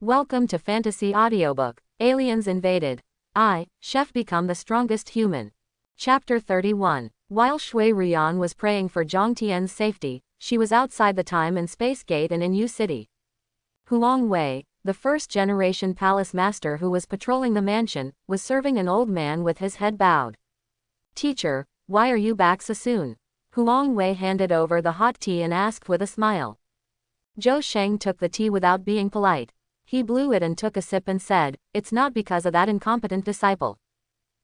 Welcome to Fantasy Audiobook. Aliens Invaded. I, Chef Become the Strongest Human. Chapter 31. While Shui Ruyan was praying for Jiang Tian's safety, she was outside the time and space gate and in U City. Hulong Wei, the first-generation palace master who was patrolling the mansion, was serving an old man with his head bowed. "Teacher, why are you back so soon?" Hulong Wei handed over the hot tea and asked with a smile. Zhou Sheng took the tea without being polite. He blew it and took a sip and said, "It's not because of that incompetent disciple.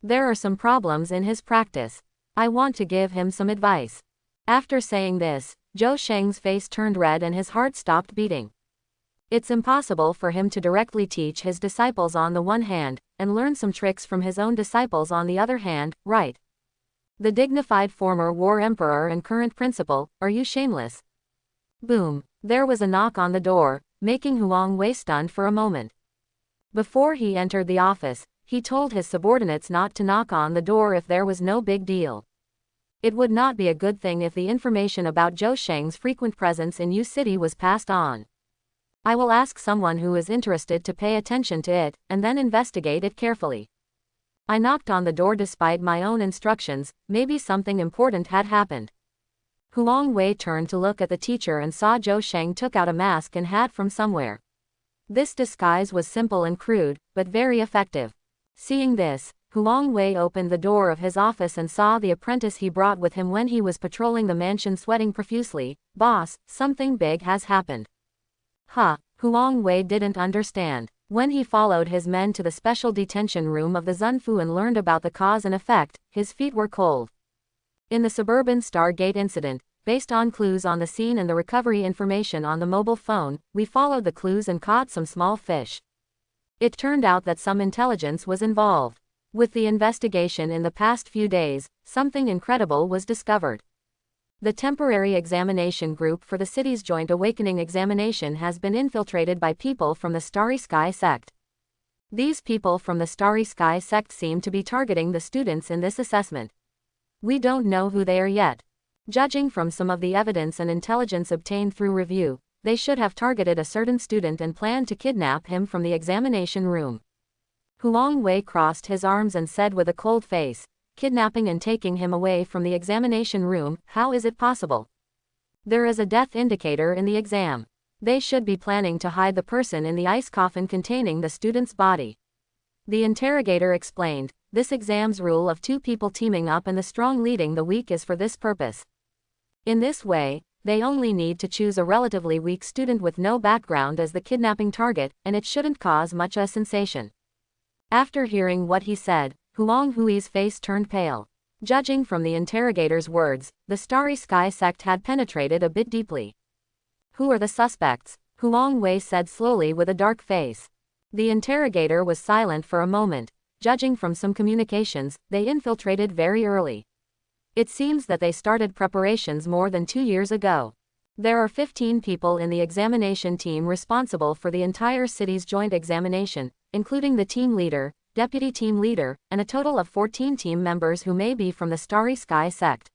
There are some problems in his practice. I want to give him some advice." After saying this, Zhou Sheng's face turned red and his heart stopped beating. It's impossible for him to directly teach his disciples on the one hand, and learn some tricks from his own disciples on the other hand, right? The dignified former war emperor and current principal, are you shameless? Boom. There was a knock on the door, making Hulong Wei stunned for a moment. Before he entered the office, he told his subordinates not to knock on the door if there was no big deal. It would not be a good thing if the information about Zhou Sheng's frequent presence in U City was passed on. I will ask someone who is interested to pay attention to it, and then investigate it carefully. I knocked on the door despite my own instructions, maybe something important had happened. Hulong Wei turned to look at the teacher and saw Zhou Sheng took out a mask and hat from somewhere. This disguise was simple and crude, but very effective. Seeing this, Hulong Wei opened the door of his office and saw the apprentice he brought with him when he was patrolling the mansion sweating profusely. "Boss, something big has happened." Hulong Wei didn't understand. When he followed his men to the special detention room of the Zunfu and learned about the cause and effect, his feet were cold. In the suburban Stargate incident, based on clues on the scene and the recovery information on the mobile phone, we followed the clues and caught some small fish. It turned out that some intelligence was involved. With the investigation in the past few days, something incredible was discovered. The temporary examination group for the city's Joint Awakening examination has been infiltrated by people from the Starry Sky sect. These people from the Starry Sky sect seem to be targeting the students in this assessment. We don't know who they are yet. Judging from some of the evidence and intelligence obtained through review, they should have targeted a certain student and planned to kidnap him from the examination room. Hulong Wei crossed his arms and said with a cold face, "Kidnapping and taking him away from the examination room, how is it possible? There is a death indicator in the exam. They should be planning to hide the person in the ice coffin containing the student's body." The interrogator explained, "This exam's rule of two people teaming up and the strong leading the weak is for this purpose. In this way, they only need to choose a relatively weak student with no background as the kidnapping target, and it shouldn't cause much a sensation." After hearing what he said, Hulong Hui's face turned pale. Judging from the interrogator's words, the Starry Sky sect had penetrated a bit deeply. "Who are the suspects?" Hulong Wei said slowly with a dark face. The interrogator was silent for a moment. Judging from some communications, they infiltrated very early. It seems that they started preparations more than 2 years ago. There are 15 people in the examination team responsible for the entire city's joint examination, including the team leader, deputy team leader, and a total of 14 team members who may be from the Starry Sky sect.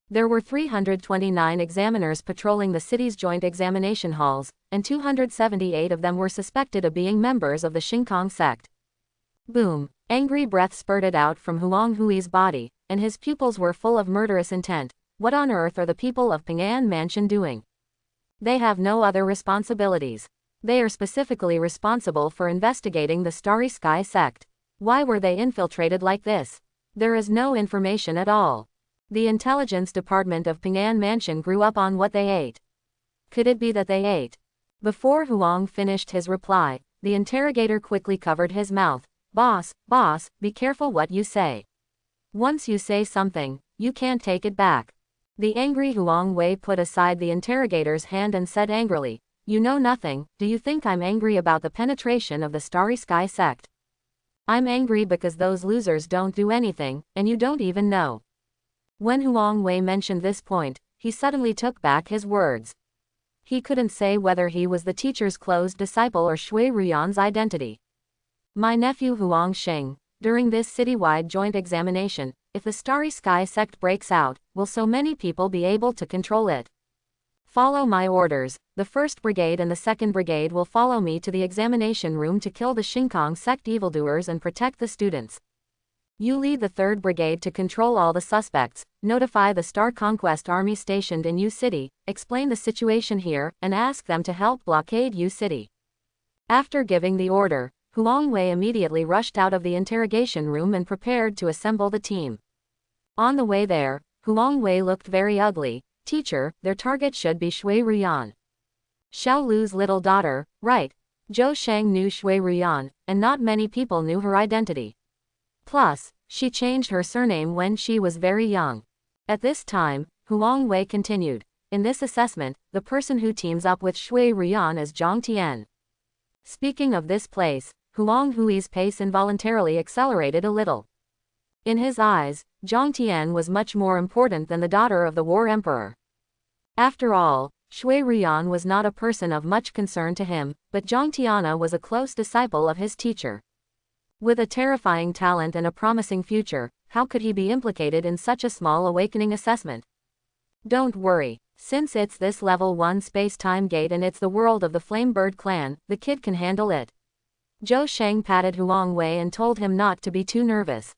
There were 329 examiners patrolling the city's joint examination halls, and 278 of them were suspected of being members of the Xingkong sect. Boom. Angry breath spurted out from Hulong Hui's body, and his pupils were full of murderous intent. What on earth are the people of Ping'an Mansion doing? They have no other responsibilities. They are specifically responsible for investigating the Starry Sky sect. Why were they infiltrated like this? There is no information at all. The intelligence department of Ping'an Mansion grew up on what they ate. Could it be that they ate? Before Hulong finished his reply, the interrogator quickly covered his mouth. Boss, be careful what you say. Once you say something, you can't take it back." The angry Hulong Wei put aside the interrogator's hand and said angrily, "You know nothing. Do you think I'm angry about the penetration of the Starry Sky sect? I'm angry because those losers don't do anything, and you don't even know." When Hulong Wei mentioned this point, he suddenly took back his words. He couldn't say whether he was the teacher's closed disciple or Shui Ruyan's identity. "My nephew Huang Sheng, during this citywide joint examination, if the Starry Sky sect breaks out, will so many people be able to control it? Follow my orders. The 1st Brigade and the 2nd Brigade will follow me to the examination room to kill the Xingkong sect evildoers and protect the students. You lead the 3rd Brigade to control all the suspects, notify the Star Conquest Army stationed in U City, explain the situation here, and ask them to help blockade U City. After giving the order, Huang Wei immediately rushed out of the interrogation room and prepared to assemble the team. On the way there, Huang Wei looked very ugly. Teacher, their target should be Shui Ruyan. Xiao Lu's little daughter, right? Zhou Shang knew Shui Ruyan, and not many people knew her identity. Plus, she changed her surname when she was very young. At this time, Huang Wei continued. In this assessment, the person who teams up with Shui Ruyan is Jiang Tian. Speaking of this place, Huang Hui's pace involuntarily accelerated a little. In his eyes, Jiang Tian was much more important than the daughter of the War Emperor. After all, Shui Ruyan was not a person of much concern to him, but Jiang Tian was a close disciple of his teacher. With a terrifying talent and a promising future, how could he be implicated in such a small awakening assessment? Don't worry, since it's this level 1 space-time gate and it's the world of the Flamebird clan, the kid can handle it. Zhou Shang patted Huang Wei and told him not to be too nervous.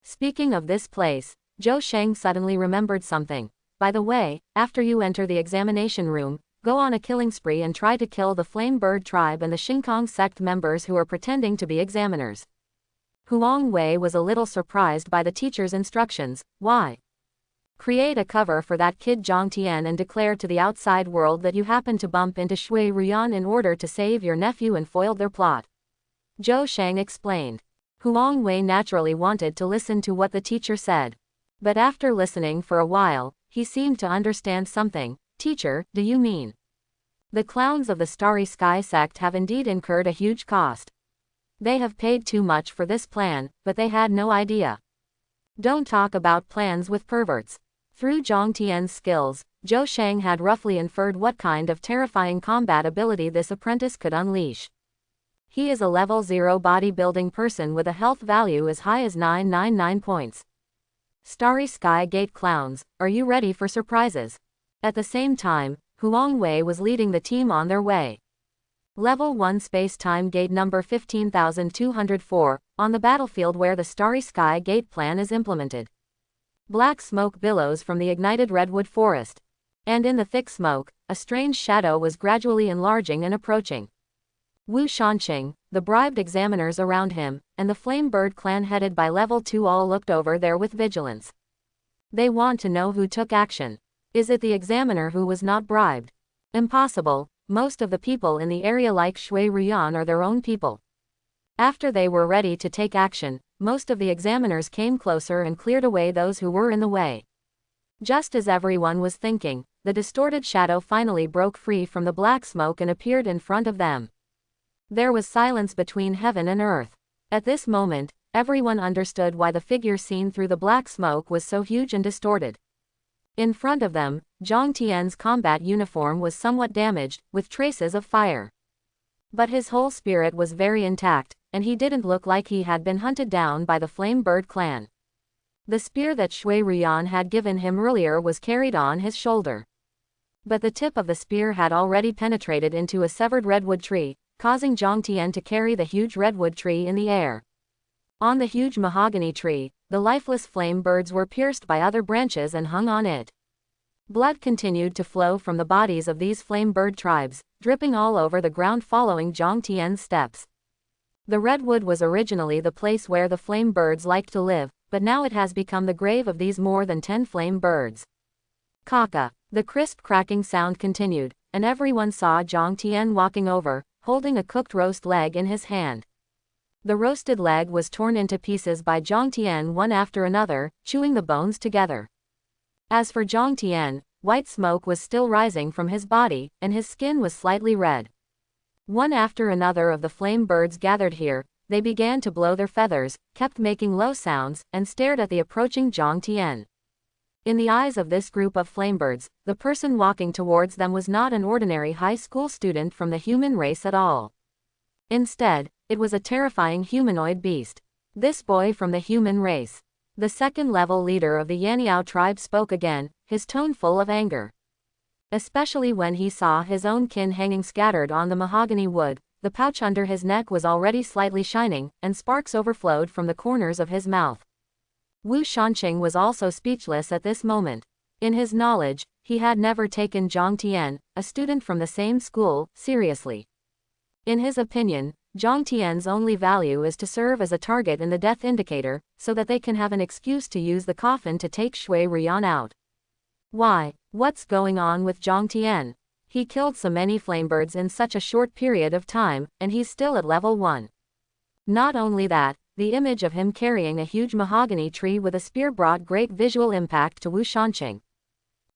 Speaking of this place, Zhou Shang suddenly remembered something. By the way, after you enter the examination room, go on a killing spree and try to kill the Flamebird tribe and the Xingkong sect members who are pretending to be examiners. Huang Wei was a little surprised by the teacher's instructions. Why? Create a cover for that kid Jiang Tian and declare to the outside world that you happened to bump into Shui Ruyan in order to save your nephew and foiled their plot. Zhou Shang explained. Huang Wei naturally wanted to listen to what the teacher said. But after listening for a while, he seemed to understand something. Teacher, do you mean? The clowns of the Starry Sky sect have indeed incurred a huge cost. They have paid too much for this plan, but they had no idea. Don't talk about plans with perverts. Through Jiang Tian's skills, Zhou Shang had roughly inferred what kind of terrifying combat ability this apprentice could unleash. He is a level 0 bodybuilding person with a health value as high as 999 points. Starry Sky Gate clowns, are you ready for surprises? At the same time, Huang Wei was leading the team on their way. Level 1 Space-Time Gate number 15204, on the battlefield where the Starry Sky Gate plan is implemented. Black smoke billows from the ignited redwood forest. And in the thick smoke, a strange shadow was gradually enlarging and approaching. Wu Shanqing, the bribed examiners around him, and the Flamebird clan headed by level 2 all looked over there with vigilance. They want to know who took action. Is it the examiner who was not bribed? Impossible, most of the people in the area like Shui Ruyan are their own people. After they were ready to take action, most of the examiners came closer and cleared away those who were in the way. Just as everyone was thinking, the distorted shadow finally broke free from the black smoke and appeared in front of them. There was silence between heaven and earth. At this moment, everyone understood why the figure seen through the black smoke was so huge and distorted. In front of them, Jiang Tian's combat uniform was somewhat damaged, with traces of fire. But his whole spirit was very intact, and he didn't look like he had been hunted down by the Flamebird clan. The spear that Shui Ruyan had given him earlier was carried on his shoulder. But the tip of the spear had already penetrated into a severed redwood tree, causing Jiang Tian to carry the huge redwood tree in the air. On the huge mahogany tree, the lifeless flame birds were pierced by other branches and hung on it. Blood continued to flow from the bodies of these flame bird tribes, dripping all over the ground following Jiang Tian's steps. The redwood was originally the place where the flame birds liked to live, but now it has become the grave of these more than 10 flame birds. Kaka. The crisp cracking sound continued, and everyone saw Jiang Tian walking over, holding a cooked roast leg in his hand. The roasted leg was torn into pieces by Jiang Tian one after another, chewing the bones together. As for Jiang Tian, white smoke was still rising from his body, and his skin was slightly red. One after another of the flame birds gathered here, they began to blow their feathers, kept making low sounds, and stared at the approaching Jiang Tian. In the eyes of this group of flamebirds, the person walking towards them was not an ordinary high school student from the human race at all. Instead, it was a terrifying humanoid beast. This boy from the human race. The second-level leader of the Yaniao tribe spoke again, his tone full of anger. especially when he saw his own kin hanging scattered on the mahogany wood. The pouch under his neck was already slightly shining, and sparks overflowed from the corners of his mouth. Wu Shanqing was also speechless at this moment. In his knowledge, he had never taken Jiang Tian, a student from the same school, seriously. In his opinion, Jiang Tian's only value is to serve as a target in the death indicator, so that they can have an excuse to use the coffin to take Shui Rian out. Why? What's going on with Jiang Tian? He killed so many flamebirds in such a short period of time, and he's still at level 1. Not only that, the image of him carrying a huge mahogany tree with a spear brought great visual impact to Wu Shanqing.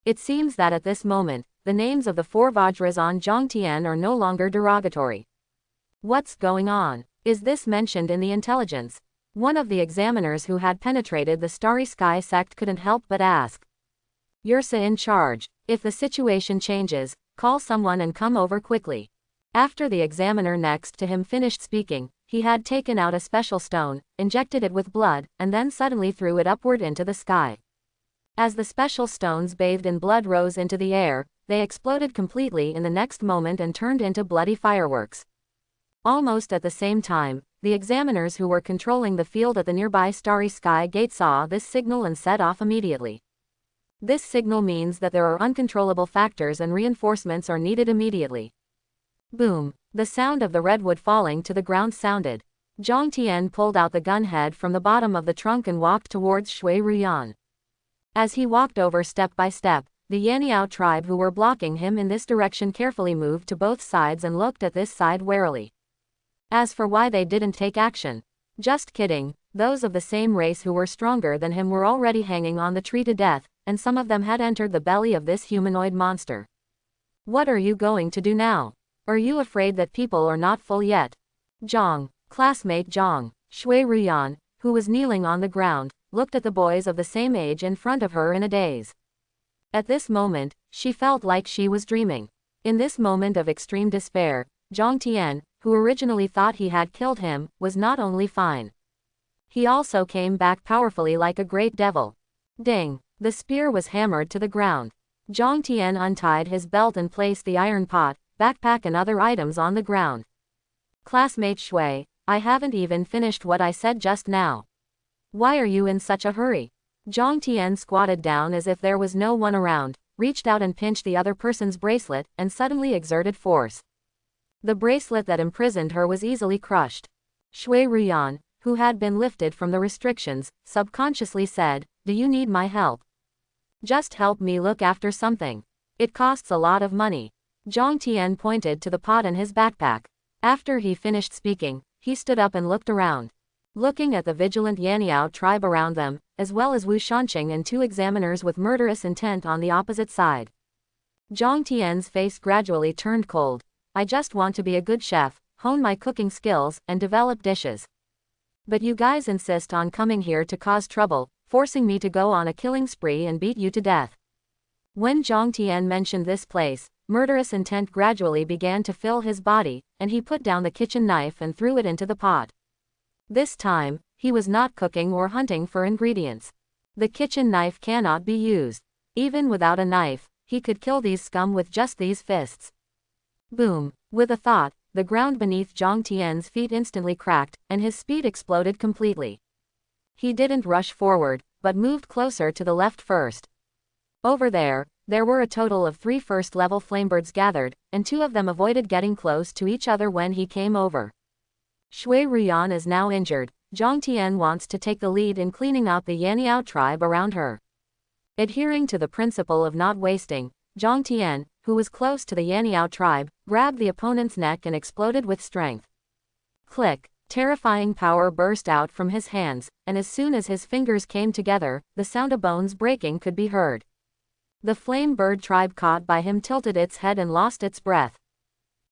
It seems that at this moment, the names of the 4 Vajras on Jiang Tian are no longer derogatory. What's going on? Is this mentioned in the intelligence? One of the examiners who had penetrated the Starry Sky sect couldn't help but ask. Ursa in charge. If the situation changes, call someone and come over quickly. After the examiner next to him finished speaking, he had taken out a special stone, injected it with blood, and then suddenly threw it upward into the sky. As the special stones bathed in blood rose into the air, they exploded completely in the next moment and turned into bloody fireworks. Almost at the same time, the examiners who were controlling the field at the nearby Starry Sky gate saw this signal and set off immediately. This signal means that there are uncontrollable factors and reinforcements are needed immediately. Boom! The sound of the redwood falling to the ground sounded. Jiang Tian pulled out the gun head from the bottom of the trunk and walked towards Shui Rian. As he walked over step by step, the Yaniao tribe who were blocking him in this direction carefully moved to both sides and looked at this side warily. As for why they didn't take action, just kidding, those of the same race who were stronger than him were already hanging on the tree to death, and some of them had entered the belly of this humanoid monster. What are you going to do now? Are you afraid that people are not full yet? Zhang, classmate Zhang, Shui Rian, who was kneeling on the ground, looked at the boys of the same age in front of her in a daze. At this moment, she felt like she was dreaming. In this moment of extreme despair, Jiang Tian, who originally thought he had killed him, was not only fine. He also came back powerfully like a great devil. Ding! The spear was hammered to the ground. Jiang Tian untied his belt and placed the iron pot, backpack and other items on the ground. Classmate Shui, I haven't even finished what I said just now. Why are you in such a hurry? Jiang Tian squatted down as if there was no one around, reached out and pinched the other person's bracelet, and suddenly exerted force. The bracelet that imprisoned her was easily crushed. Shui Rian, who had been lifted from the restrictions, subconsciously said, "Do you need my help? Just help me look after something. It costs a lot of money." Jiang Tian pointed to the pot in his backpack. After he finished speaking, he stood up and looked around. Looking at the vigilant Yaniao tribe around them, as well as Wu Shanqing and 2 examiners with murderous intent on the opposite side. Jiang Tian's face gradually turned cold. I just want to be a good chef, hone my cooking skills, and develop dishes. But you guys insist on coming here to cause trouble, forcing me to go on a killing spree and beat you to death. When Jiang Tian mentioned this place, murderous intent gradually began to fill his body, and he put down the kitchen knife and threw it into the pot. This time, he was not cooking or hunting for ingredients. The kitchen knife cannot be used. Even without a knife, he could kill these scum with just these fists. Boom! With a thought, the ground beneath Jiang Tian's feet instantly cracked, and his speed exploded completely. He didn't rush forward, but moved closer to the left first. Over there were a total of 3 first-level flamebirds gathered, and 2 of them avoided getting close to each other when he came over. Shui Rian is now injured. Jiang Tian wants to take the lead in cleaning out the Yaniao tribe around her. Adhering to the principle of not wasting, Jiang Tian, who was close to the Yaniao tribe, grabbed the opponent's neck and exploded with strength. Click! Terrifying power burst out from his hands, and as soon as his fingers came together, the sound of bones breaking could be heard. The flame bird tribe caught by him tilted its head and lost its breath.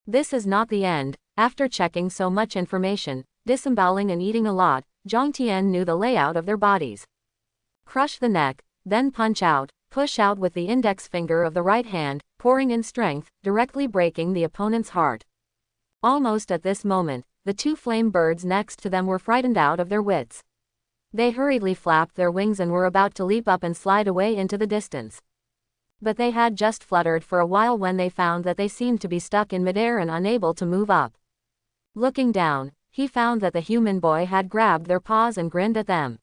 This is not the end. After checking so much information, disemboweling and eating a lot, Jiang Tian knew the layout of their bodies. Crush the neck, then punch out, push out with the index finger of the right hand, pouring in strength, directly breaking the opponent's heart. Almost at this moment, the 2 flame birds next to them were frightened out of their wits. They hurriedly flapped their wings and were about to leap up and slide away into the distance. But they had just fluttered for a while when they found that they seemed to be stuck in midair and unable to move up. Looking down, he found that the human boy had grabbed their paws and grinned at them.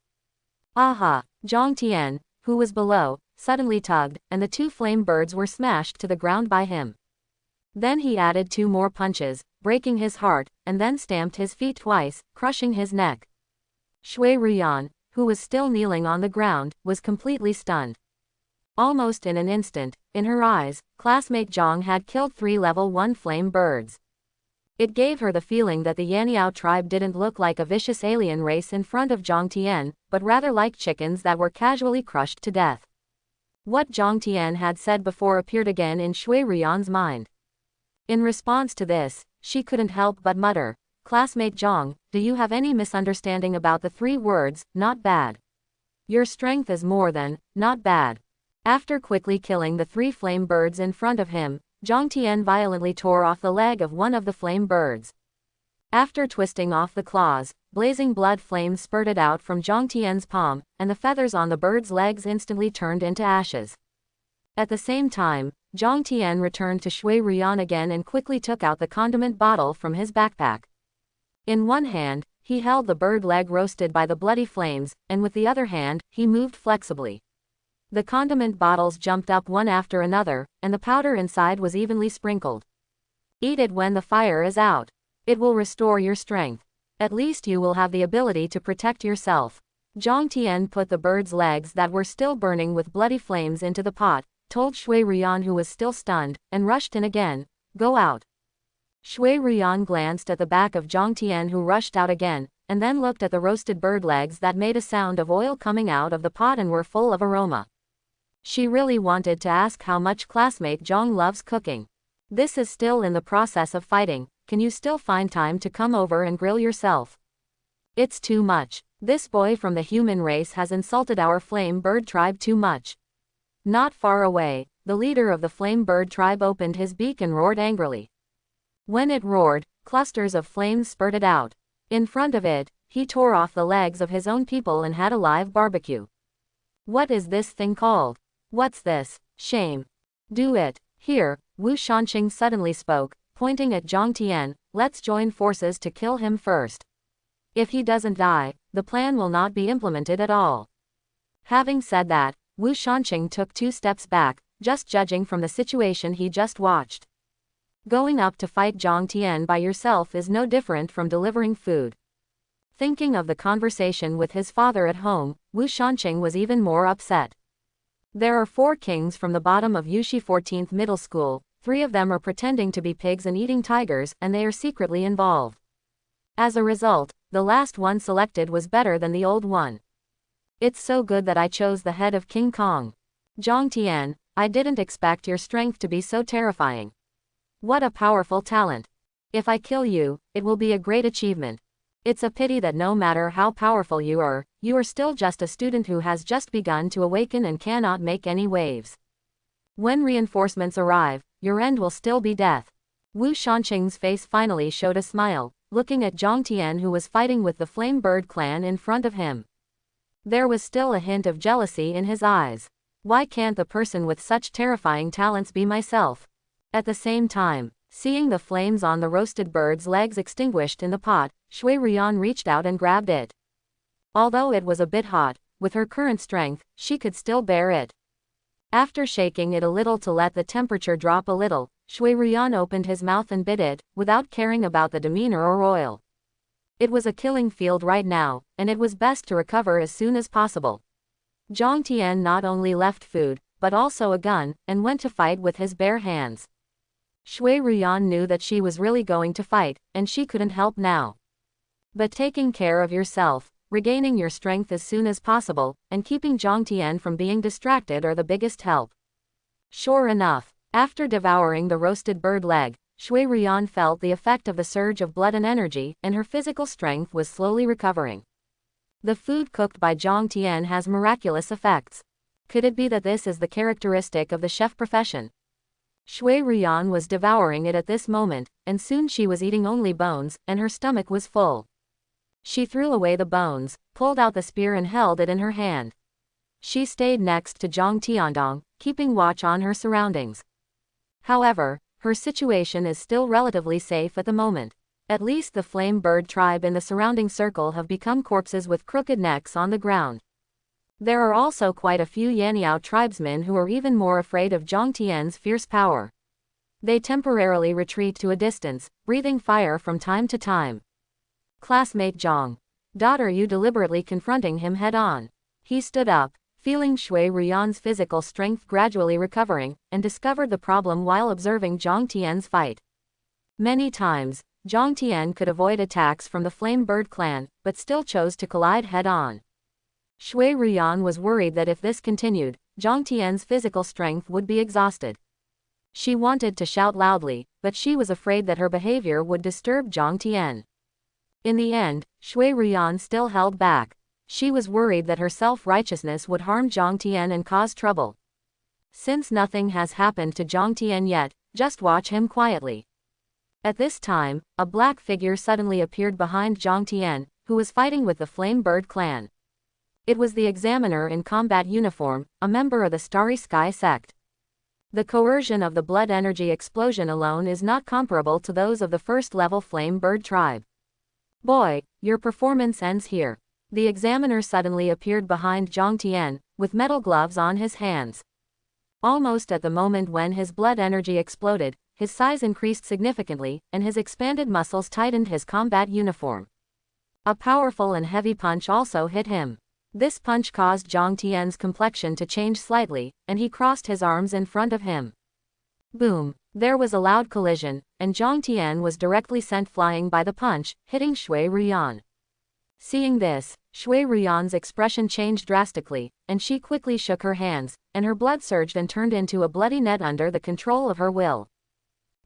Aha! Jiang Tian, who was below, suddenly tugged, and the 2 flame birds were smashed to the ground by him. Then he added 2 more punches, breaking his heart, and then stamped his feet twice, crushing his neck. Shui Ruyan, who was still kneeling on the ground, was completely stunned. Almost in an instant, in her eyes, classmate Jiang had killed 3 level 1 flame birds. It gave her the feeling that the Yaniao tribe didn't look like a vicious alien race in front of Jiang Tian, but rather like chickens that were casually crushed to death. What Jiang Tian had said before appeared again in Shui Ruyan's mind. In response to this, she couldn't help but mutter, "Classmate Jiang, do you have any misunderstanding about the 3 words, not bad? Your strength is more than, not bad." After quickly killing the 3 flame birds in front of him, Jiang Tian violently tore off the leg of one of the flame birds. After twisting off the claws, blazing blood flames spurted out from Jiang Tian's palm, and the feathers on the bird's legs instantly turned into ashes. At the same time, Jiang Tian returned to Shui Ruyan again and quickly took out the condiment bottle from his backpack. In one hand, he held the bird leg roasted by the bloody flames, and with the other hand, he moved flexibly. The condiment bottles jumped up one after another, and the powder inside was evenly sprinkled. Eat it when the fire is out. It will restore your strength. At least you will have the ability to protect yourself. Jiang Tian put the bird's legs that were still burning with bloody flames into the pot, told Shui Ruyan, who was still stunned, and rushed in again, "Go out." Shui Ruyan glanced at the back of Jiang Tian, who rushed out again, and then looked at the roasted bird legs that made a sound of oil coming out of the pot and were full of aroma. She really wanted to ask how much classmate Jiang loves cooking. "This is still in the process of fighting, can you still find time to come over and grill yourself? It's too much. This boy from the human race has insulted our flame bird tribe too much." Not far away, the leader of the flame bird tribe opened his beak and roared angrily. When it roared, clusters of flames spurted out. In front of it, he tore off the legs of his own people and had a live barbecue. "What is this thing called? What's this? Shame. Do it." Here, Wu Shanqing suddenly spoke, pointing at Jiang Tian, "Let's join forces to kill him first. If he doesn't die, the plan will not be implemented at all." Having said that, Wu Shanqing took 2 steps back, just judging from the situation he just watched. Going up to fight Jiang Tian by yourself is no different from delivering food. Thinking of the conversation with his father at home, Wu Shanqing was even more upset. There are 4 kings from the bottom of Yushi 14th Middle School, 3 of them are pretending to be pigs and eating tigers, and they are secretly involved. As a result, the last one selected was better than the old one. It's so good that I chose the head of King Kong. Jiang Tian, I didn't expect your strength to be so terrifying. What a powerful talent. If I kill you, it will be a great achievement. It's a pity that no matter how powerful you are still just a student who has just begun to awaken and cannot make any waves. When reinforcements arrive, your end will still be death." Wu Shanqing's face finally showed a smile, looking at Jiang Tian, who was fighting with the Flame Bird clan in front of him. There was still a hint of jealousy in his eyes. Why can't the person with such terrifying talents be myself? At the same time, seeing the flames on the roasted bird's legs extinguished in the pot, Shui Ruyan reached out and grabbed it. Although it was a bit hot, with her current strength, she could still bear it. After shaking it a little to let the temperature drop a little, Shui Ruyan opened his mouth and bit it, without caring about the demeanor or oil. It was a killing field right now, and it was best to recover as soon as possible. Jiang Tian not only left food, but also a gun, and went to fight with his bare hands. Shui Ruyan knew that she was really going to fight, and she couldn't help now. But taking care of yourself, regaining your strength as soon as possible, and keeping Jiang Tian from being distracted are the biggest help. Sure enough, after devouring the roasted bird leg, Shui Ruyan felt the effect of the surge of blood and energy, and her physical strength was slowly recovering. The food cooked by Jiang Tian has miraculous effects. Could it be that this is the characteristic of the chef profession? Shui Ruyan was devouring it at this moment, and soon she was eating only bones, and her stomach was full. She threw away the bones, pulled out the spear and held it in her hand. She stayed next to Jiang Tiandong, keeping watch on her surroundings. However, her situation is still relatively safe at the moment. At least the flame bird tribe in the surrounding circle have become corpses with crooked necks on the ground. There are also quite a few Yanyao tribesmen who are even more afraid of Jiang Tian's fierce power. They temporarily retreat to a distance, breathing fire from time to time. Classmate Jiang. Are you deliberately confronting him head-on? He stood up, feeling Shui Ruyan's physical strength gradually recovering, and discovered the problem while observing Jiang Tian's fight. Many times, Jiang Tian could avoid attacks from the Flame Bird clan, but still chose to collide head-on. Shui Ruyan was worried that if this continued, Jiang Tian's physical strength would be exhausted. She wanted to shout loudly, but she was afraid that her behavior would disturb Jiang Tian. In the end, Shui Ruyan still held back. She was worried that her self-righteousness would harm Jiang Tian and cause trouble. Since nothing has happened to Jiang Tian yet, just watch him quietly. At this time, a black figure suddenly appeared behind Jiang Tian, who was fighting with the Flame Bird clan. It was the examiner in combat uniform, a member of the Starry Sky sect. The coercion of the blood energy explosion alone is not comparable to those of the first-level Flame Bird tribe. Boy, your performance ends here. The examiner suddenly appeared behind Jiang Tian, with metal gloves on his hands. Almost at the moment when his blood energy exploded, his size increased significantly, and his expanded muscles tightened his combat uniform. A powerful and heavy punch also hit him. This punch caused Jiang Tian's complexion to change slightly, and he crossed his arms in front of him. Boom! There was a loud collision, and Jiang Tian was directly sent flying by the punch, hitting Shui Ruyan. Seeing this, Shui Ruyan's expression changed drastically, and she quickly shook her hands, and her blood surged and turned into a bloody net under the control of her will.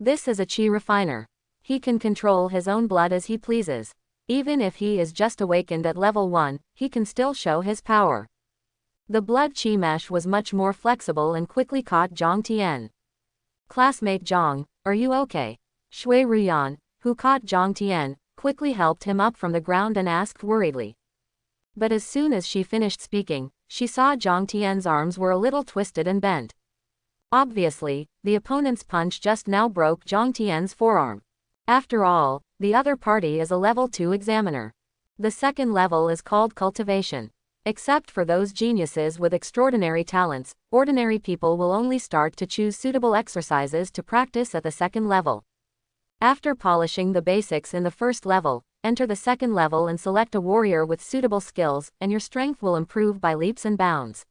This is a Qi refiner. He can control his own blood as he pleases. Even if he is just awakened at level 1, he can still show his power. The blood Qi mesh was much more flexible and quickly caught Jiang Tian. Classmate Jiang, are you okay? Shui Ruyan, who caught Jiang Tian, quickly helped him up from the ground and asked worriedly. But as soon as she finished speaking, she saw Jiang Tian's arms were a little twisted and bent. Obviously, the opponent's punch just now broke Jiang Tian's forearm. After all, the other party is a level 2 examiner. The second level is called cultivation. Except for those geniuses with extraordinary talents, ordinary people will only start to choose suitable exercises to practice at the second level. After polishing the basics in the first level, enter the second level and select a warrior with suitable skills, and your strength will improve by leaps and bounds.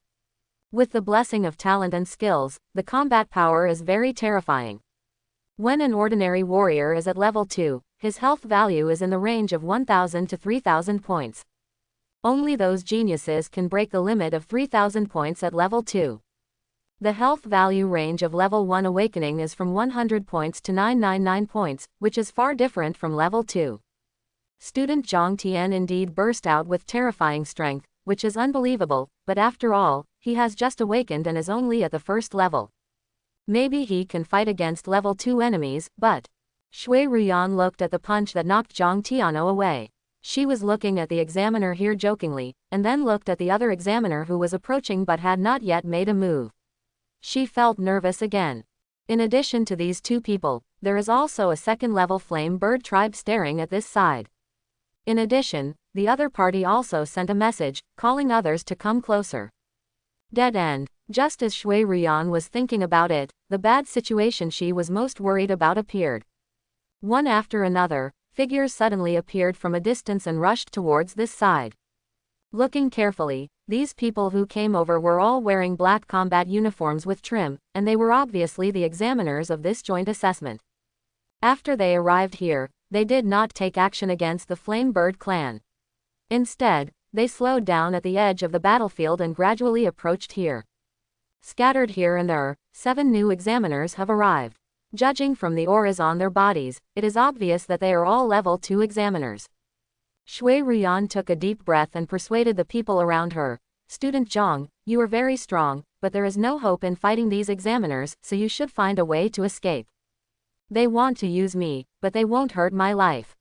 With the blessing of talent and skills, the combat power is very terrifying. When an ordinary warrior is at level 2, his health value is in the range of 1,000 to 3,000 points. Only those geniuses can break the limit of 3,000 points at level 2. The health value range of level 1 awakening is from 100 points to 999 points, which is far different from level 2. Student Jiang Tian indeed burst out with terrifying strength, which is unbelievable, but after all, he has just awakened and is only at the first level. Maybe he can fight against level 2 enemies, but... Shui Ruyan looked at the punch that knocked Jiang Tian away. She was looking at the examiner here jokingly, and then looked at the other examiner who was approaching but had not yet made a move. She felt nervous again. In addition to these two people, there is also a second-level Flame Bird tribe staring at this side. In addition, the other party also sent a message, calling others to come closer. Dead end. Just as Shui Ruyan was thinking about it, the bad situation she was most worried about appeared. One after another, figures suddenly appeared from a distance and rushed towards this side. Looking carefully, these people who came over were all wearing black combat uniforms with trim, and they were obviously the examiners of this joint assessment. After they arrived here, they did not take action against the Flame Bird clan. Instead, they slowed down at the edge of the battlefield and gradually approached here. Scattered here and there, 7 new examiners have arrived. Judging from the auras on their bodies, it is obvious that they are all level 2 examiners. Shui Ruyan took a deep breath and persuaded the people around her. Student Jiang, you are very strong, but there is no hope in fighting these examiners, so you should find a way to escape. They want to use me, but they won't hurt my life.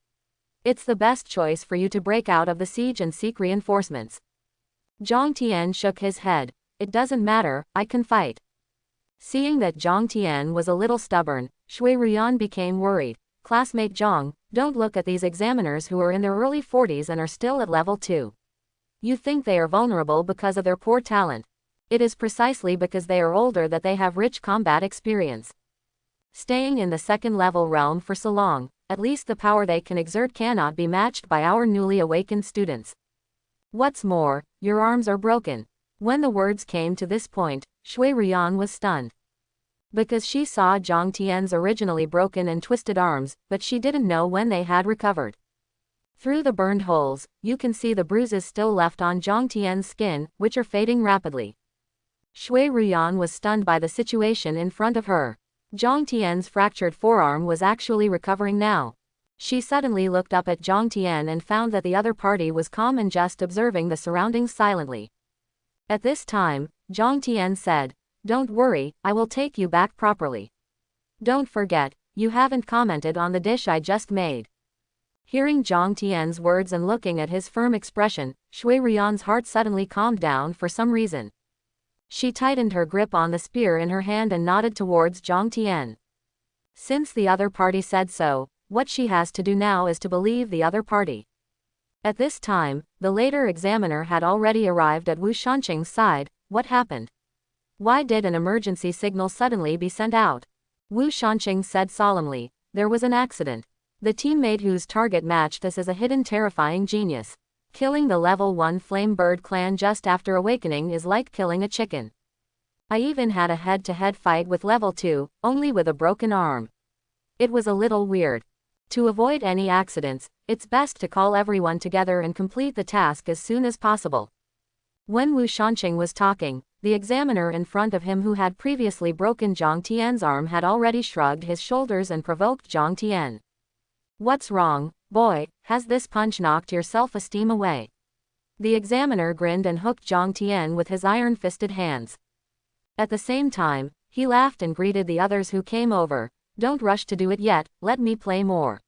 It's the best choice for you to break out of the siege and seek reinforcements. Jiang Tian shook his head. It doesn't matter, I can fight. Seeing that Jiang Tian was a little stubborn, Shui Ruyan became worried. Classmate Jiang, don't look at these examiners who are in their early 40s and are still at level 2. You think they are vulnerable because of their poor talent. It is precisely because they are older that they have rich combat experience. Staying in the second level realm for so long, at least the power they can exert cannot be matched by our newly awakened students. What's more, your arms are broken. When the words came to this point, Shui Ruyan was stunned. Because she saw Jiang Tian's originally broken and twisted arms, but she didn't know when they had recovered. Through the burned holes, you can see the bruises still left on Jiang Tian's skin, which are fading rapidly. Shui Ruyan was stunned by the situation in front of her. Jiang Tian's fractured forearm was actually recovering now. She suddenly looked up at Jiang Tian and found that the other party was calm and just observing the surroundings silently. At this time, Jiang Tian said, "Don't worry, I will take you back properly. Don't forget, you haven't commented on the dish I just made." Hearing Jiang Tian's words and looking at his firm expression, Shui Ruyan's heart suddenly calmed down for some reason. She tightened her grip on the spear in her hand and nodded towards Jiang Tian. Since the other party said so, what she has to do now is to believe the other party. At this time, the later examiner had already arrived at Wu Shanqing's side. What happened? Why did an emergency signal suddenly be sent out? Wu Shanqing said solemnly, "There was an accident. The teammate whose target matched us is a hidden terrifying genius. Killing the level 1 flame bird clan just after awakening is like killing a chicken. I even had a head-to-head fight with level 2, only with a broken arm. It was a little weird. To avoid any accidents, it's best to call everyone together and complete the task as soon as possible." When Wu Shanqing was talking, the examiner in front of him who had previously broken Jiang Tian's arm had already shrugged his shoulders and provoked Jiang Tian. "What's wrong, boy? Has this punch knocked your self-esteem away?" The examiner grinned and hooked Jiang Tian with his iron-fisted hands. At the same time, he laughed and greeted the others who came over. "Don't rush to do it yet, let me play more."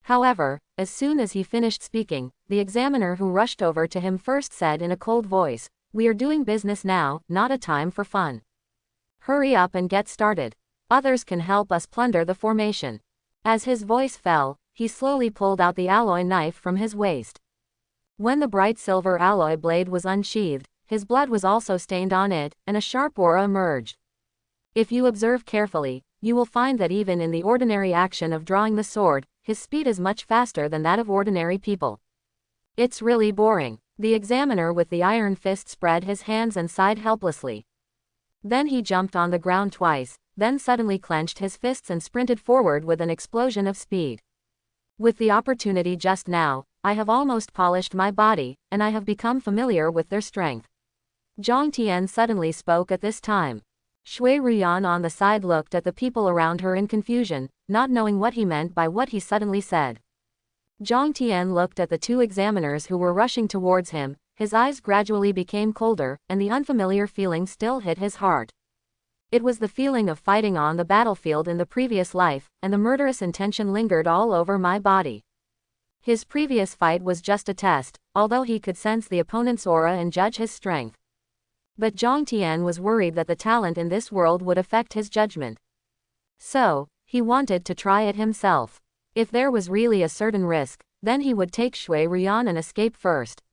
However, as soon as he finished speaking, the examiner who rushed over to him first said in a cold voice, "We are doing business now, not a time for fun. Hurry up and get started. Others can help us plunder the formation." As his voice fell, he slowly pulled out the alloy knife from his waist. When the bright silver alloy blade was unsheathed, his blood was also stained on it, and a sharp aura emerged. If you observe carefully, you will find that even in the ordinary action of drawing the sword, his speed is much faster than that of ordinary people. It's really boring. The examiner with the iron fist spread his hands and sighed helplessly. Then he jumped on the ground twice, then suddenly clenched his fists and sprinted forward with an explosion of speed. "With the opportunity just now, I have almost polished my body, and I have become familiar with their strength." Jiang Tian suddenly spoke at this time. Shui Ruyan on the side looked at the people around her in confusion, not knowing what he meant by what he suddenly said. Jiang Tian looked at the two examiners who were rushing towards him, his eyes gradually became colder, and the unfamiliar feeling still hit his heart. It was the feeling of fighting on the battlefield in the previous life, and the murderous intention lingered all over my body. His previous fight was just a test, although he could sense the opponent's aura and judge his strength. But Jiang Tian was worried that the talent in this world would affect his judgment. So, he wanted to try it himself. If there was really a certain risk, then he would take Shui Ruyan and escape first.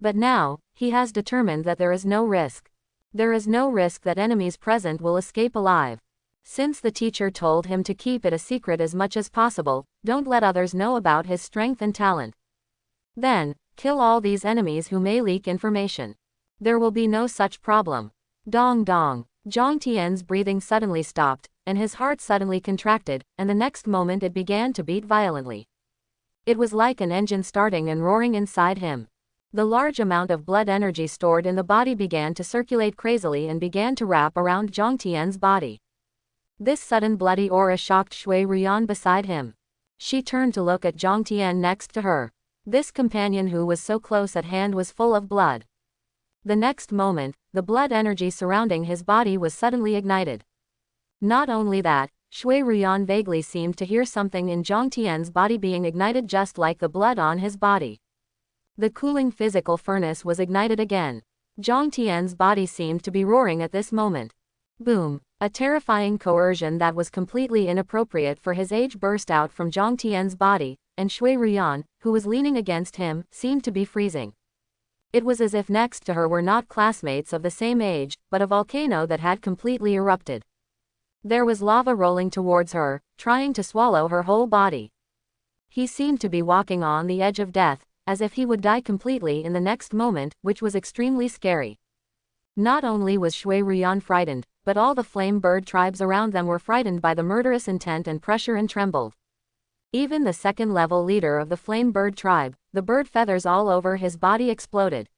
But now, he has determined that there is no risk. There is no risk that enemies present will escape alive. Since the teacher told him to keep it a secret as much as possible, don't let others know about his strength and talent. Then, kill all these enemies who may leak information. There will be no such problem. Dong dong. Jiang Tian's breathing suddenly stopped, and his heart suddenly contracted, and the next moment it began to beat violently. It was like an engine starting and roaring inside him. The large amount of blood energy stored in the body began to circulate crazily and began to wrap around Jiang Tian's body. This sudden bloody aura shocked Shui Ruyan beside him. She turned to look at Jiang Tian next to her. This companion who was so close at hand was full of blood. The next moment, the blood energy surrounding his body was suddenly ignited. Not only that, Shui Ruyan vaguely seemed to hear something in Jiang Tian's body being ignited just like the blood on his body. The cooling physical furnace was ignited again. Jiang Tian's body seemed to be roaring at this moment. Boom! A terrifying coercion that was completely inappropriate for his age burst out from Jiang Tian's body, and Shui Ruyan, who was leaning against him, seemed to be freezing. It was as if next to her were not classmates of the same age, but a volcano that had completely erupted. There was lava rolling towards her, trying to swallow her whole body. He seemed to be walking on the edge of death, as if he would die completely in the next moment, which was extremely scary. Not only was Shui Ruyan frightened, but all the flame bird tribes around them were frightened by the murderous intent and pressure and trembled. Even the second-level leader of the flame bird tribe, the bird feathers all over his body exploded.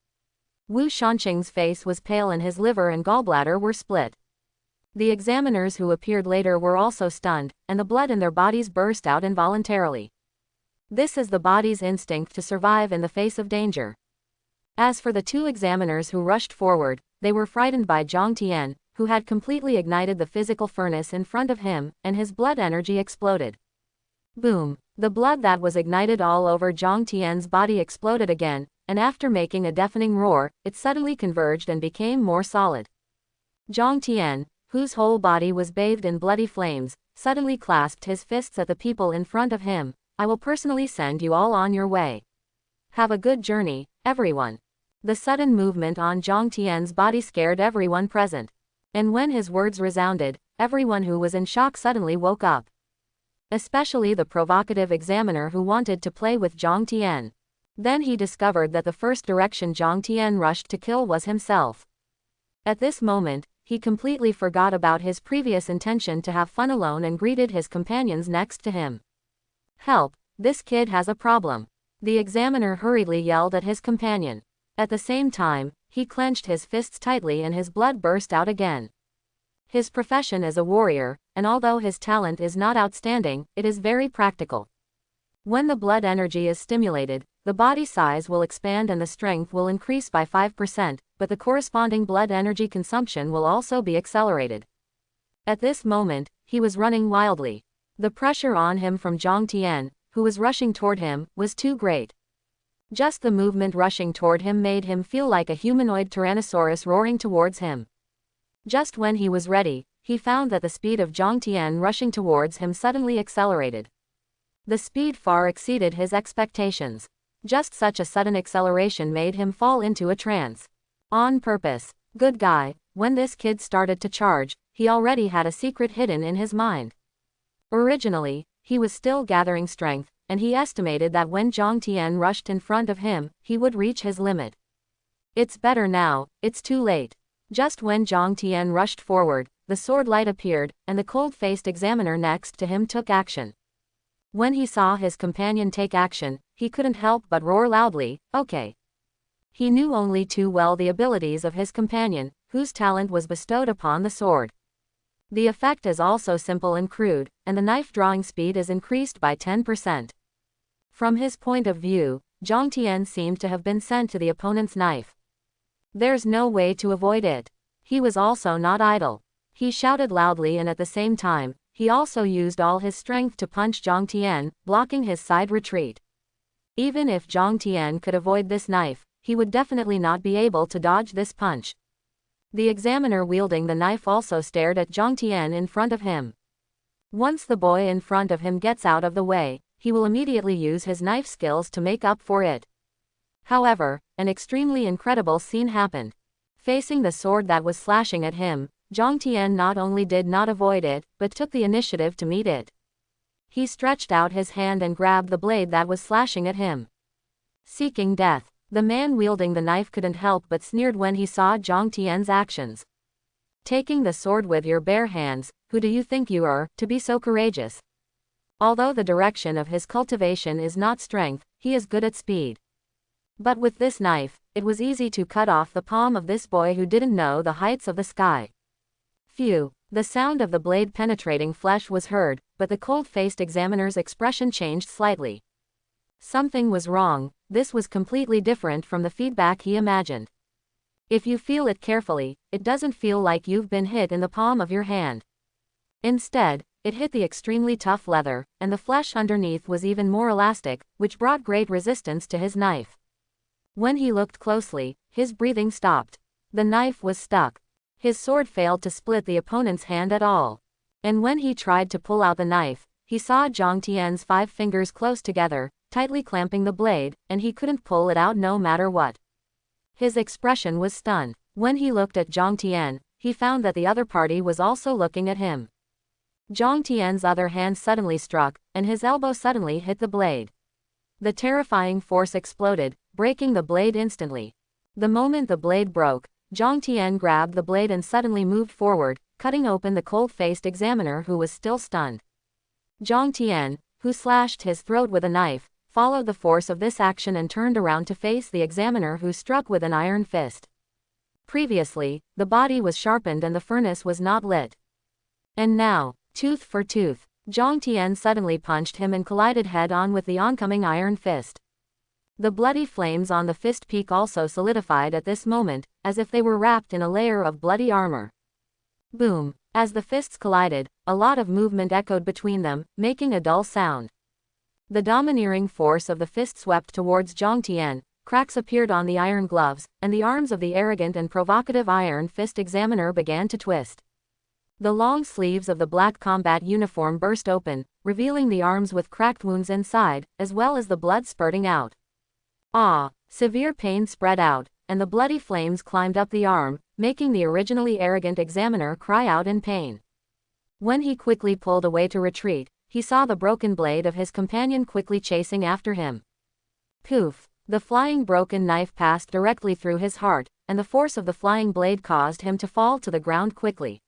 Wu Shanqing's face was pale and his liver and gallbladder were split. The examiners who appeared later were also stunned, and the blood in their bodies burst out involuntarily. This is the body's instinct to survive in the face of danger. As for the two examiners who rushed forward, they were frightened by Jiang Tian, who had completely ignited the physical furnace in front of him, and his blood energy exploded. Boom! The blood that was ignited all over Jiang Tian's body exploded again, and after making a deafening roar, it suddenly converged and became more solid. Jiang Tian, whose whole body was bathed in bloody flames, suddenly clasped his fists at the people in front of him. I will personally send you all on your way. Have a good journey, everyone. The sudden movement on Jiang Tian's body scared everyone present. And when his words resounded, everyone who was in shock suddenly woke up. Especially the provocative examiner who wanted to play with Jiang Tian. Then he discovered that the first direction Jiang Tian rushed to kill was himself. At this moment, he completely forgot about his previous intention to have fun alone and greeted his companions next to him. Help, this kid has a problem. The examiner hurriedly yelled at his companion. At the same time, he clenched his fists tightly and his blood burst out again. His profession is a warrior, and although his talent is not outstanding, it is very practical. When the blood energy is stimulated, the body size will expand and the strength will increase by 5%, but the corresponding blood energy consumption will also be accelerated. At this moment, he was running wildly. The pressure on him from Jiang Tian, who was rushing toward him, was too great. Just the movement rushing toward him made him feel like a humanoid tyrannosaurus roaring towards him. Just when he was ready, he found that the speed of Jiang Tian rushing towards him suddenly accelerated. The speed far exceeded his expectations. Just such a sudden acceleration made him fall into a trance. On purpose. Good guy, when this kid started to charge, he already had a secret hidden in his mind. Originally, he was still gathering strength, and he estimated that when Jiang Tian rushed in front of him, he would reach his limit. It's better now, it's too late. Just when Jiang Tian rushed forward, the sword light appeared, and the cold-faced examiner next to him took action. When he saw his companion take action, he couldn't help but roar loudly, okay. He knew only too well the abilities of his companion, whose talent was bestowed upon the sword. The effect is also simple and crude, and the knife drawing speed is increased by 10%. From his point of view, Jiang Tian seemed to have been sent to the opponent's knife. There's no way to avoid it. He was also not idle. He shouted loudly and at the same time, he also used all his strength to punch Jiang Tian, blocking his side retreat. Even if Jiang Tian could avoid this knife, he would definitely not be able to dodge this punch. The examiner wielding the knife also stared at Jiang Tian in front of him. Once the boy in front of him gets out of the way, he will immediately use his knife skills to make up for it. However, an extremely incredible scene happened. Facing the sword that was slashing at him, Jiang Tian not only did not avoid it, but took the initiative to meet it. He stretched out his hand and grabbed the blade that was slashing at him. Seeking death. The man wielding the knife couldn't help but sneered when he saw Jiang Tian's actions. Taking the sword with your bare hands, who do you think you are, to be so courageous? Although the direction of his cultivation is not strength, he is good at speed. But with this knife, it was easy to cut off the palm of this boy who didn't know the heights of the sky. Phew! The sound of the blade penetrating flesh was heard, but the cold-faced examiner's expression changed slightly. Something was wrong. This was completely different from the feedback he imagined. If you feel it carefully, it doesn't feel like you've been hit in the palm of your hand. Instead, it hit the extremely tough leather, and the flesh underneath was even more elastic, which brought great resistance to his knife. When he looked closely, his breathing stopped. The knife was stuck. His sword failed to split the opponent's hand at all. And when he tried to pull out the knife, he saw Jiang Tian's 5 fingers close together, tightly clamping the blade, and he couldn't pull it out no matter what. His expression was stunned. When he looked at Jiang Tian, he found that the other party was also looking at him. Jiang Tian's other hand suddenly struck, and his elbow suddenly hit the blade. The terrifying force exploded, breaking the blade instantly. The moment the blade broke, Jiang Tian grabbed the blade and suddenly moved forward, cutting open the cold-faced examiner who was still stunned. Jiang Tian, who slashed his throat with a knife, followed the force of this action and turned around to face the examiner who struck with an iron fist. Previously, the body was sharpened and the furnace was not lit. And now, tooth for tooth, Jiang Tian suddenly punched him and collided head-on with the oncoming iron fist. The bloody flames on the fist peak also solidified at this moment, as if they were wrapped in a layer of bloody armor. Boom! As the fists collided, a lot of movement echoed between them, making a dull sound. The domineering force of the fist swept towards Jiang Tian, cracks appeared on the iron gloves, and the arms of the arrogant and provocative iron fist examiner began to twist. The long sleeves of the black combat uniform burst open, revealing the arms with cracked wounds inside, as well as the blood spurting out. Ah! Severe pain spread out, and the bloody flames climbed up the arm, making the originally arrogant examiner cry out in pain. When he quickly pulled away to retreat, he saw the broken blade of his companion quickly chasing after him. Poof! The flying broken knife passed directly through his heart, and the force of the flying blade caused him to fall to the ground quickly.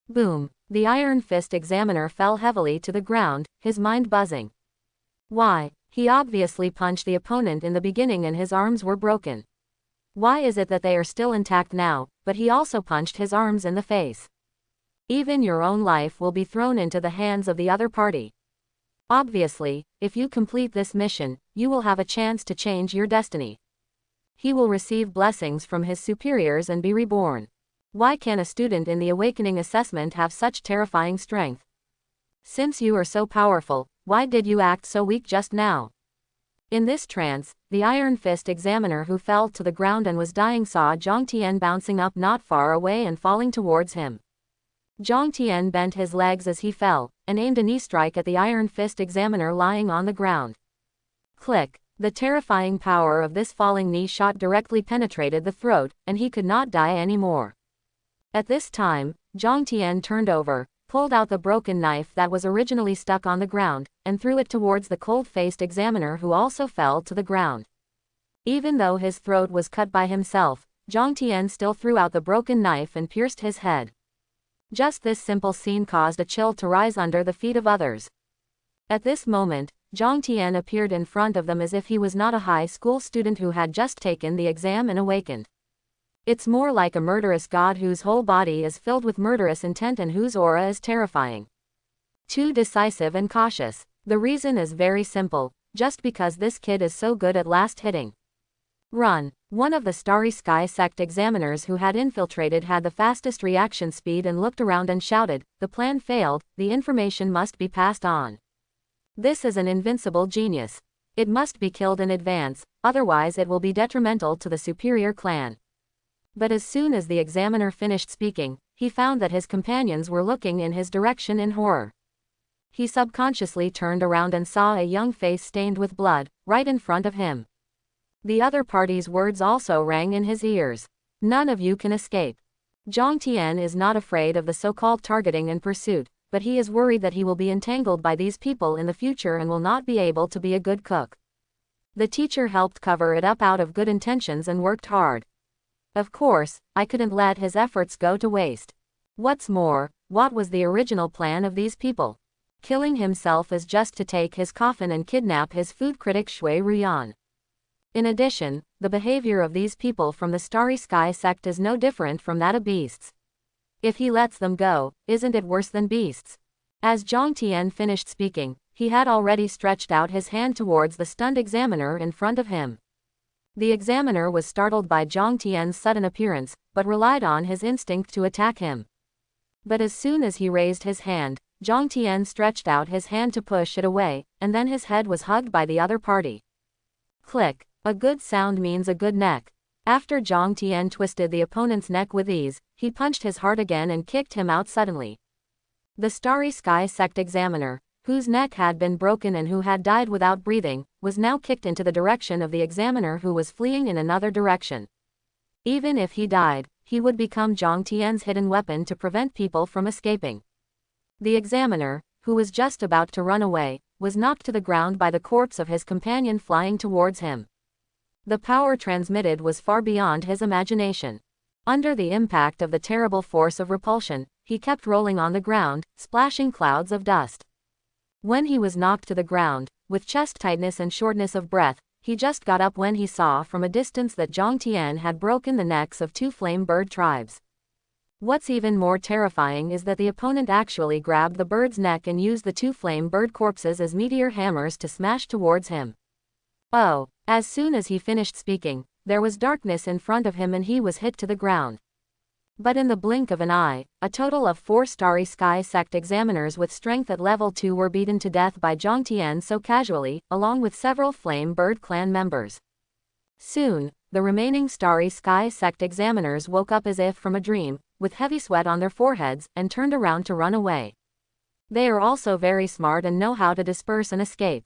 Boom! The iron fist examiner fell heavily to the ground, his mind buzzing. Why? He obviously punched the opponent in the beginning and his arms were broken. Why is it that they are still intact now, but he also punched his arms in the face? Even your own life will be thrown into the hands of the other party. Obviously, if you complete this mission, you will have a chance to change your destiny. He will receive blessings from his superiors and be reborn. Why can a student in the awakening assessment have such terrifying strength? Since you are so powerful, why did you act so weak just now? In this trance, the iron fist examiner who fell to the ground and was dying saw Jiang Tian bouncing up not far away and falling towards him. Jiang Tian bent his legs as he fell, and aimed a knee strike at the iron fist examiner lying on the ground. Click! The terrifying power of this falling knee shot directly penetrated the throat, and he could not die anymore. At this time, Jiang Tian turned over, pulled out the broken knife that was originally stuck on the ground, and threw it towards the cold-faced examiner who also fell to the ground. Even though his throat was cut by himself, Jiang Tian still threw out the broken knife and pierced his head. Just this simple scene caused a chill to rise under the feet of others. At this moment, Jiang Tian appeared in front of them as if he was not a high school student who had just taken the exam and awakened. It's more like a murderous god whose whole body is filled with murderous intent and whose aura is terrifying. Too decisive and cautious. The reason is very simple, just because this kid is so good at last hitting. Run! One of the Starry Sky sect examiners who had infiltrated had the fastest reaction speed and looked around and shouted, "The plan failed, the information must be passed on. This is an invincible genius. It must be killed in advance, otherwise it will be detrimental to the superior clan." But as soon as the examiner finished speaking, he found that his companions were looking in his direction in horror. He subconsciously turned around and saw a young face stained with blood, right in front of him. The other party's words also rang in his ears. None of you can escape. Jiang Tian is not afraid of the so-called targeting and pursuit, but he is worried that he will be entangled by these people in the future and will not be able to be a good cook. The teacher helped cover it up out of good intentions and worked hard. Of course, I couldn't let his efforts go to waste. What's more, what was the original plan of these people? Killing himself is just to take his coffin and kidnap his food critic Shui Ruyan. In addition, the behavior of these people from the Starry Sky sect is no different from that of beasts. If he lets them go, isn't it worse than beasts? As Jiang Tian finished speaking, he had already stretched out his hand towards the stunned examiner in front of him. The examiner was startled by Jiang Tian's sudden appearance, but relied on his instinct to attack him. But as soon as he raised his hand, Jiang Tian stretched out his hand to push it away, and then his head was hugged by the other party. Click! A good sound means a good neck. After Jiang Tian twisted the opponent's neck with ease, he punched his heart again and kicked him out suddenly. The Starry Sky sect examiner, whose neck had been broken and who had died without breathing, was now kicked into the direction of the examiner who was fleeing in another direction. Even if he died, he would become Jiang Tian's hidden weapon to prevent people from escaping. The examiner, who was just about to run away, was knocked to the ground by the corpse of his companion flying towards him. The power transmitted was far beyond his imagination. Under the impact of the terrible force of repulsion, he kept rolling on the ground, splashing clouds of dust. When he was knocked to the ground, with chest tightness and shortness of breath, he just got up when he saw from a distance that Jiang Tian had broken the necks of 2 flame bird tribes. What's even more terrifying is that the opponent actually grabbed the bird's neck and used the 2 flame bird corpses as meteor hammers to smash towards him. Oh, as soon as he finished speaking, there was darkness in front of him and he was hit to the ground. But in the blink of an eye, a total of 4 Starry Sky sect examiners with strength at level 2 were beaten to death by Jiang Tian so casually, along with several Flame Bird clan members. Soon, the remaining Starry Sky sect examiners woke up as if from a dream, with heavy sweat on their foreheads, and turned around to run away. They are also very smart and know how to disperse and escape.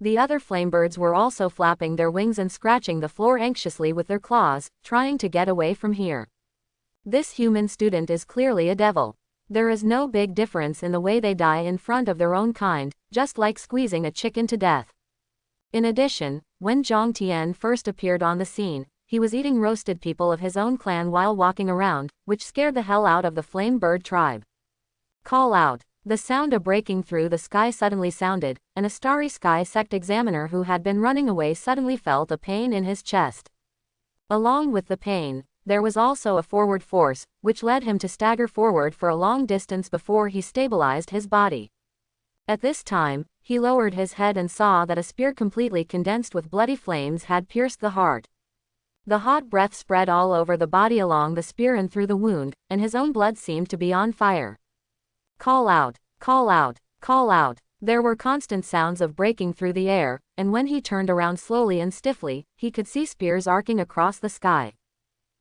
The other flamebirds were also flapping their wings and scratching the floor anxiously with their claws, trying to get away from here. This human student is clearly a devil. There is no big difference in the way they die in front of their own kind, just like squeezing a chicken to death. In addition, when Jiang Tian first appeared on the scene, he was eating roasted people of his own clan while walking around, which scared the hell out of the flame bird tribe. Call out. The sound of breaking through the sky suddenly sounded, and a Starry Sky sect examiner who had been running away suddenly felt a pain in his chest. Along with the pain, there was also a forward force, which led him to stagger forward for a long distance before he stabilized his body. At this time, he lowered his head and saw that a spear completely condensed with bloody flames had pierced the heart. The hot breath spread all over the body along the spear and through the wound, and his own blood seemed to be on fire. Call out, call out, call out. There were constant sounds of breaking through the air, and when he turned around slowly and stiffly, he could see spears arcing across the sky.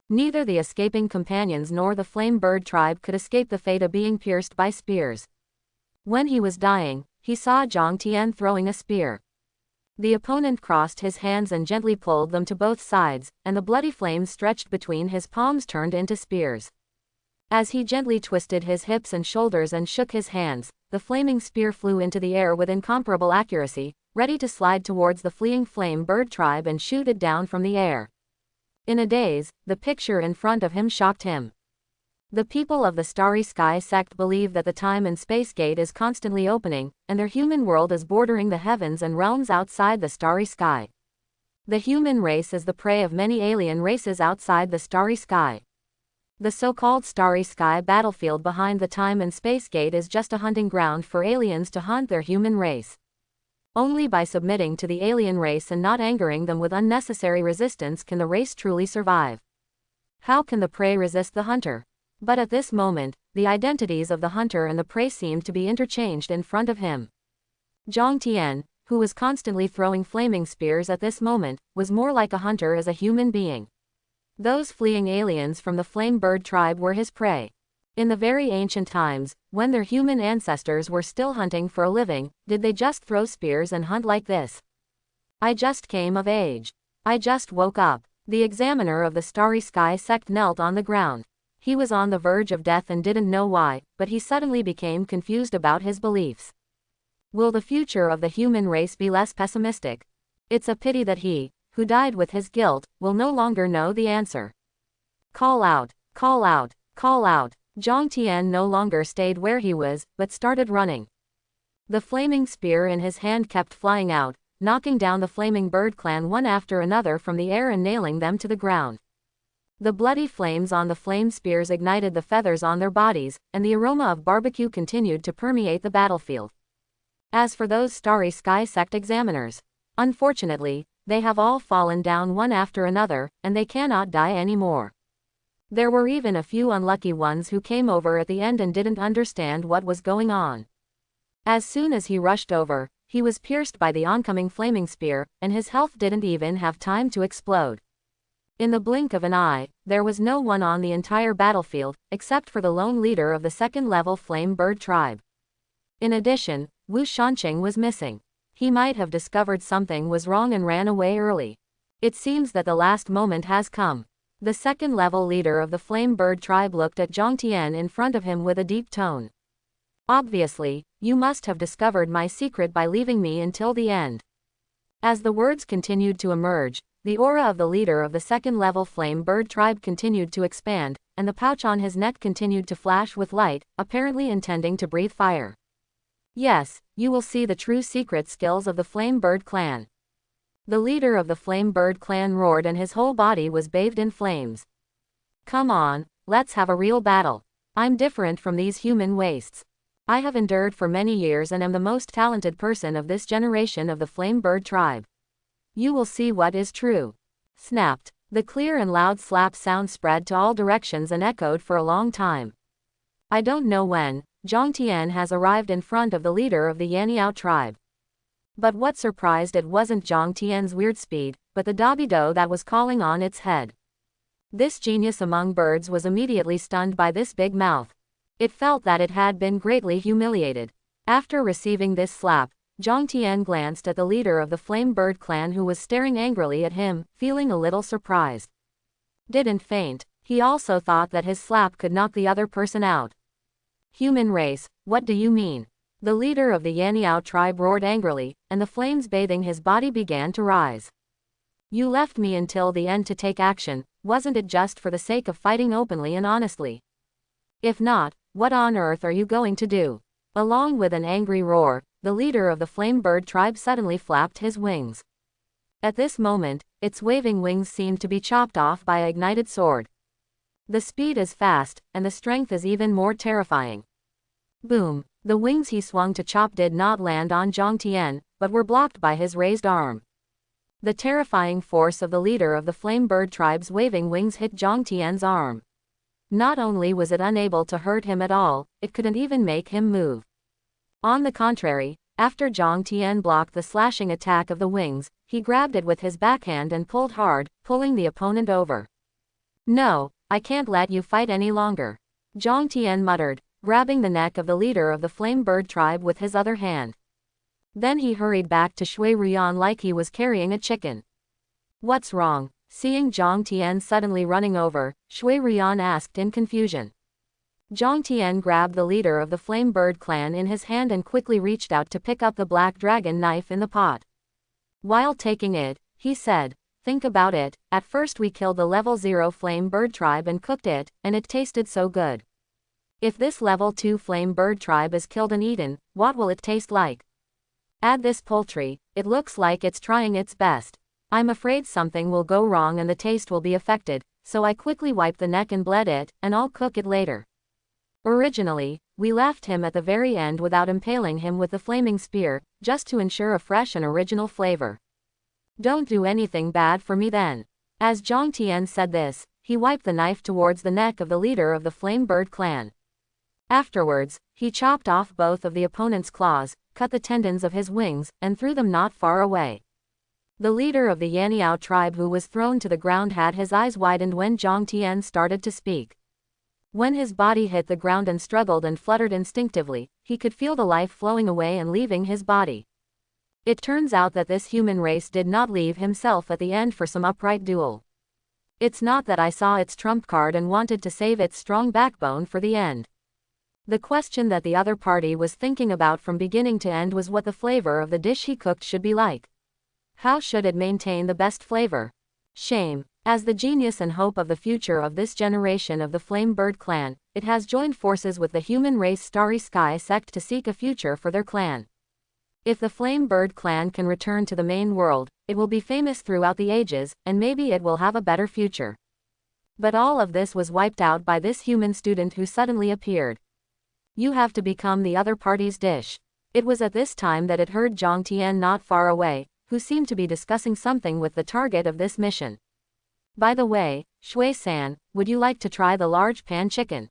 Neither the escaping companions nor the flame bird tribe could escape the fate of being pierced by spears. When he was dying, he saw Jiang Tian throwing a spear. The opponent crossed his hands and gently pulled them to both sides, and the bloody flames stretched between his palms turned into spears. As he gently twisted his hips and shoulders and shook his hands, the flaming spear flew into the air with incomparable accuracy, ready to slide towards the fleeing flame bird tribe and shoot it down from the air. In a daze, the picture in front of him shocked him. The people of the Starry Sky sect believe that the time and space gate is constantly opening, and their human world is bordering the heavens and realms outside the starry sky. The human race is the prey of many alien races outside the starry sky. The so-called Starry Sky battlefield behind the time and space gate is just a hunting ground for aliens to hunt their human race. Only by submitting to the alien race and not angering them with unnecessary resistance can the race truly survive. How can the prey resist the hunter? But at this moment, the identities of the hunter and the prey seemed to be interchanged in front of him. Jiang Tian, who was constantly throwing flaming spears at this moment, was more like a hunter as a human being. Those fleeing aliens from the flame bird tribe were his prey. In the very ancient times, when their human ancestors were still hunting for a living, did they just throw spears and hunt like this? I just came of age. I just woke up. The examiner of the Starry Sky sect knelt on the ground. He was on the verge of death and didn't know why, but he suddenly became confused about his beliefs. Will the future of the human race be less pessimistic? It's a pity that he, who died with his guilt, will no longer know the answer. Call out, call out, call out. Jiang Tian no longer stayed where he was, but started running. The flaming spear in his hand kept flying out, knocking down the flaming bird clan one after another from the air and nailing them to the ground. The bloody flames on the flame spears ignited the feathers on their bodies, and the aroma of barbecue continued to permeate the battlefield. As for those Starry Sky sect examiners, unfortunately, they have all fallen down one after another, and they cannot die anymore. There were even a few unlucky ones who came over at the end and didn't understand what was going on. As soon as he rushed over, he was pierced by the oncoming flaming spear, and his health didn't even have time to explode. In the blink of an eye, there was no one on the entire battlefield, except for the lone leader of the second-level flame bird tribe. In addition, Wu Shanqing was missing. He might have discovered something was wrong and ran away early. It seems that the last moment has come. The second-level leader of the flame bird tribe looked at Jiang Tian in front of him with a deep tone. Obviously, you must have discovered my secret by leaving me until the end. As the words continued to emerge, the aura of the leader of the second-level flame bird tribe continued to expand, and the pouch on his neck continued to flash with light, apparently intending to breathe fire. Yes, you will see the true secret skills of the flame bird clan. The leader of the flame bird clan roared and his whole body was bathed in flames. Come on, let's have a real battle. I'm different from these human wastes. I have endured for many years and am the most talented person of this generation of the flame bird tribe. You will see what is true. Snapped. The clear and loud slap sound spread to all directions and echoed for a long time. I don't know when, Jiang Tian has arrived in front of the leader of the Yaniao tribe. But what surprised it wasn't Jiang Tian's weird speed, but the Dabido that was calling on its head. This genius among birds was immediately stunned by this big mouth. It felt that it had been greatly humiliated. After receiving this slap, Jiang Tian glanced at the leader of the flame bird clan who was staring angrily at him, feeling a little surprised. Didn't faint. He also thought that his slap could knock the other person out. Human race, what do you mean? The leader of the Yaniao tribe roared angrily, and the flames bathing his body began to rise. You left me until the end to take action, wasn't it just for the sake of fighting openly and honestly? If not, what on earth are you going to do? Along with an angry roar, the leader of the flame bird tribe suddenly flapped his wings. At this moment, its waving wings seemed to be chopped off by an ignited sword. The speed is fast, and the strength is even more terrifying. Boom! The wings he swung to chop did not land on Jiang Tian, but were blocked by his raised arm. The terrifying force of the leader of the flame bird tribe's waving wings hit Jiang Tian's arm. Not only was it unable to hurt him at all, it couldn't even make him move. On the contrary, after Jiang Tian blocked the slashing attack of the wings, he grabbed it with his backhand and pulled hard, pulling the opponent over. No, I can't let you fight any longer, Jiang Tian muttered, grabbing the neck of the leader of the flame bird tribe with his other hand. Then he hurried back to Shui Ruyan like he was carrying a chicken. What's wrong? Seeing Jiang Tian suddenly running over, Shui Ruyan asked in confusion. Jiang Tian grabbed the leader of the flame bird clan in his hand and quickly reached out to pick up the black dragon knife in the pot. While taking it, he said, think about it, at first we killed the level 0 flame bird tribe and cooked it, and it tasted so good. If this level 2 flame bird tribe is killed and eaten, what will it taste like? Add this poultry, it looks like it's trying its best. I'm afraid something will go wrong and the taste will be affected, so I quickly wiped the neck and bled it, and I'll cook it later. Originally, we left him at the very end without impaling him with the flaming spear, just to ensure a fresh and original flavor. Don't do anything bad for me then. As Jiang Tian said this, he wiped the knife towards the neck of the leader of the flame bird clan. Afterwards, he chopped off both of the opponent's claws, cut the tendons of his wings, and threw them not far away. The leader of the Yaniao tribe who was thrown to the ground had his eyes widened when Jiang Tian started to speak. When his body hit the ground and struggled and fluttered instinctively, he could feel the life flowing away and leaving his body. It turns out that this human race did not leave himself at the end for some upright duel. It's not that I saw its trump card and wanted to save its strong backbone for the end. The question that the other party was thinking about from beginning to end was what the flavor of the dish he cooked should be like. How should it maintain the best flavor? Shame. As the genius and hope of the future of this generation of the Flame Bird clan, it has joined forces with the human race Starry Sky sect to seek a future for their clan. If the Flame Bird clan can return to the main world, it will be famous throughout the ages, and maybe it will have a better future. But all of this was wiped out by this human student who suddenly appeared. You have to become the other party's dish. It was at this time that it heard Jiang Tian not far away, who seemed to be discussing something with the target of this mission. By the way, Shui-san, would you like to try the large pan chicken?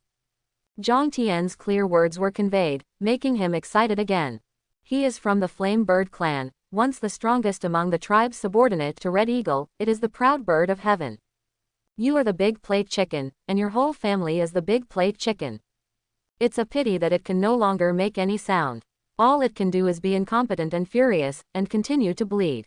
Jiang Tian's clear words were conveyed, making him excited again. He is from the Flame Bird clan, once the strongest among the tribes subordinate to Red Eagle. It is the proud bird of heaven. You are the big plate chicken, and your whole family is the big plate chicken. It's a pity that it can no longer make any sound. All it can do is be incompetent and furious, and continue to bleed.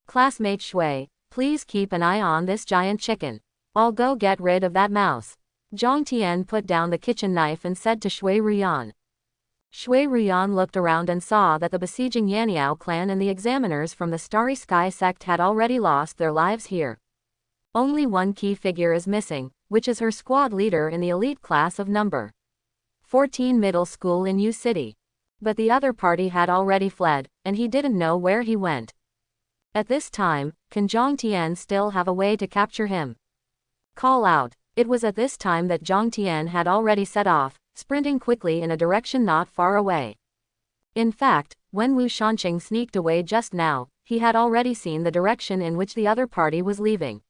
Classmate Shui, please keep an eye on this giant chicken. I'll go get rid of that mouse. Jiang Tian put down the kitchen knife and said to Shui Ruyan. Shui Ruyan looked around and saw that the besieging Yanyao clan and the examiners from the Starry Sky sect had already lost their lives here. Only one key figure is missing, which is her squad leader in the elite class of number 14 middle school in U City. But the other party had already fled, and he didn't know where he went. At this time, can Jiang Tian still have a way to capture him? Call out. It was at this time that Jiang Tian had already set off, sprinting quickly in a direction not far away. In fact, when Wu Shanqing sneaked away just now, he had already seen the direction in which the other party was leaving.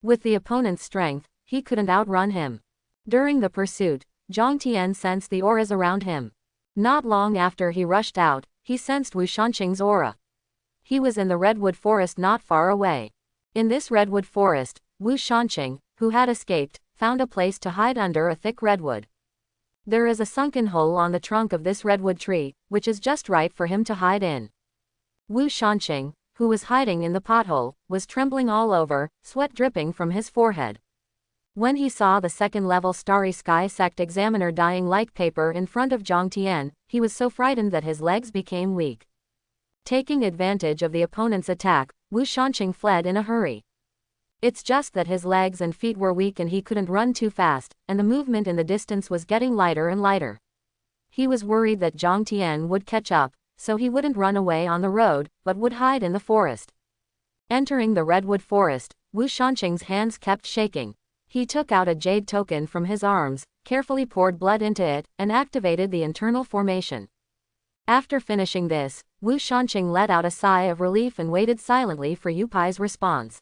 With the opponent's strength, he couldn't outrun him. During the pursuit, Jiang Tian sensed the auras around him. Not long after he rushed out, he sensed Wu Shanqing's aura. He was in the redwood forest not far away. In this redwood forest, Wu Shanqing, who had escaped, found a place to hide under a thick redwood. There is a sunken hole on the trunk of this redwood tree, which is just right for him to hide in. Wu Shanqing, who was hiding in the pothole, was trembling all over, sweat dripping from his forehead. When he saw the second-level Starry Sky sect examiner dying like paper in front of Jiang Tian, he was so frightened that his legs became weak. Taking advantage of the opponent's attack, Wu Shanqing fled in a hurry. It's just that his legs and feet were weak and he couldn't run too fast, and the movement in the distance was getting lighter and lighter. He was worried that Jiang Tian would catch up, so he wouldn't run away on the road, but would hide in the forest. Entering the redwood forest, Wu Shanqing's hands kept shaking. He took out a jade token from his arms, carefully poured blood into it, and activated the internal formation. After finishing this, Wu Shanqing let out a sigh of relief and waited silently for Yu Pai's response.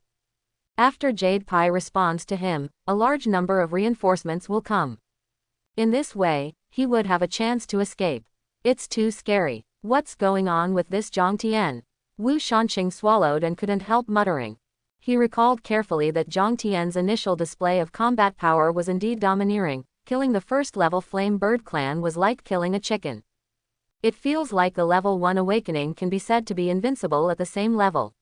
After Jade Pai responds to him, a large number of reinforcements will come. In this way, he would have a chance to escape. It's too scary. What's going on with this Jiang Tian? Wu Shanqing swallowed and couldn't help muttering. He recalled carefully that Jiang Tian's initial display of combat power was indeed domineering. Killing the first-level Flame Bird clan was like killing a chicken. It feels like the level 1 awakening can be said to be invincible at the same level.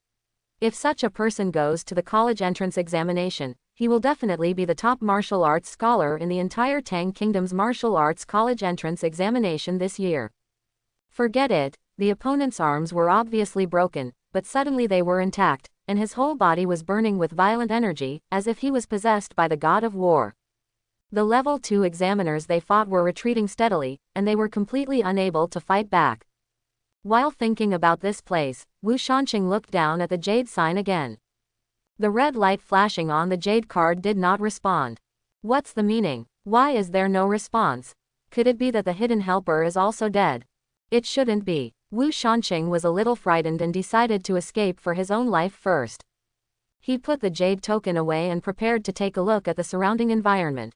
If such a person goes to the college entrance examination, he will definitely be the top martial arts scholar in the entire Tang Kingdom's martial arts college entrance examination this year. Forget it, the opponent's arms were obviously broken, but suddenly they were intact, and his whole body was burning with violent energy, as if he was possessed by the god of war. The level 2 examiners they fought were retreating steadily, and they were completely unable to fight back. While thinking about this place, Wu Shanqing looked down at the jade sign again. The red light flashing on the jade card did not respond. What's the meaning? Why is there no response? Could it be that the hidden helper is also dead? It shouldn't be. Wu Shanqing was a little frightened and decided to escape for his own life first. He put the jade token away and prepared to take a look at the surrounding environment.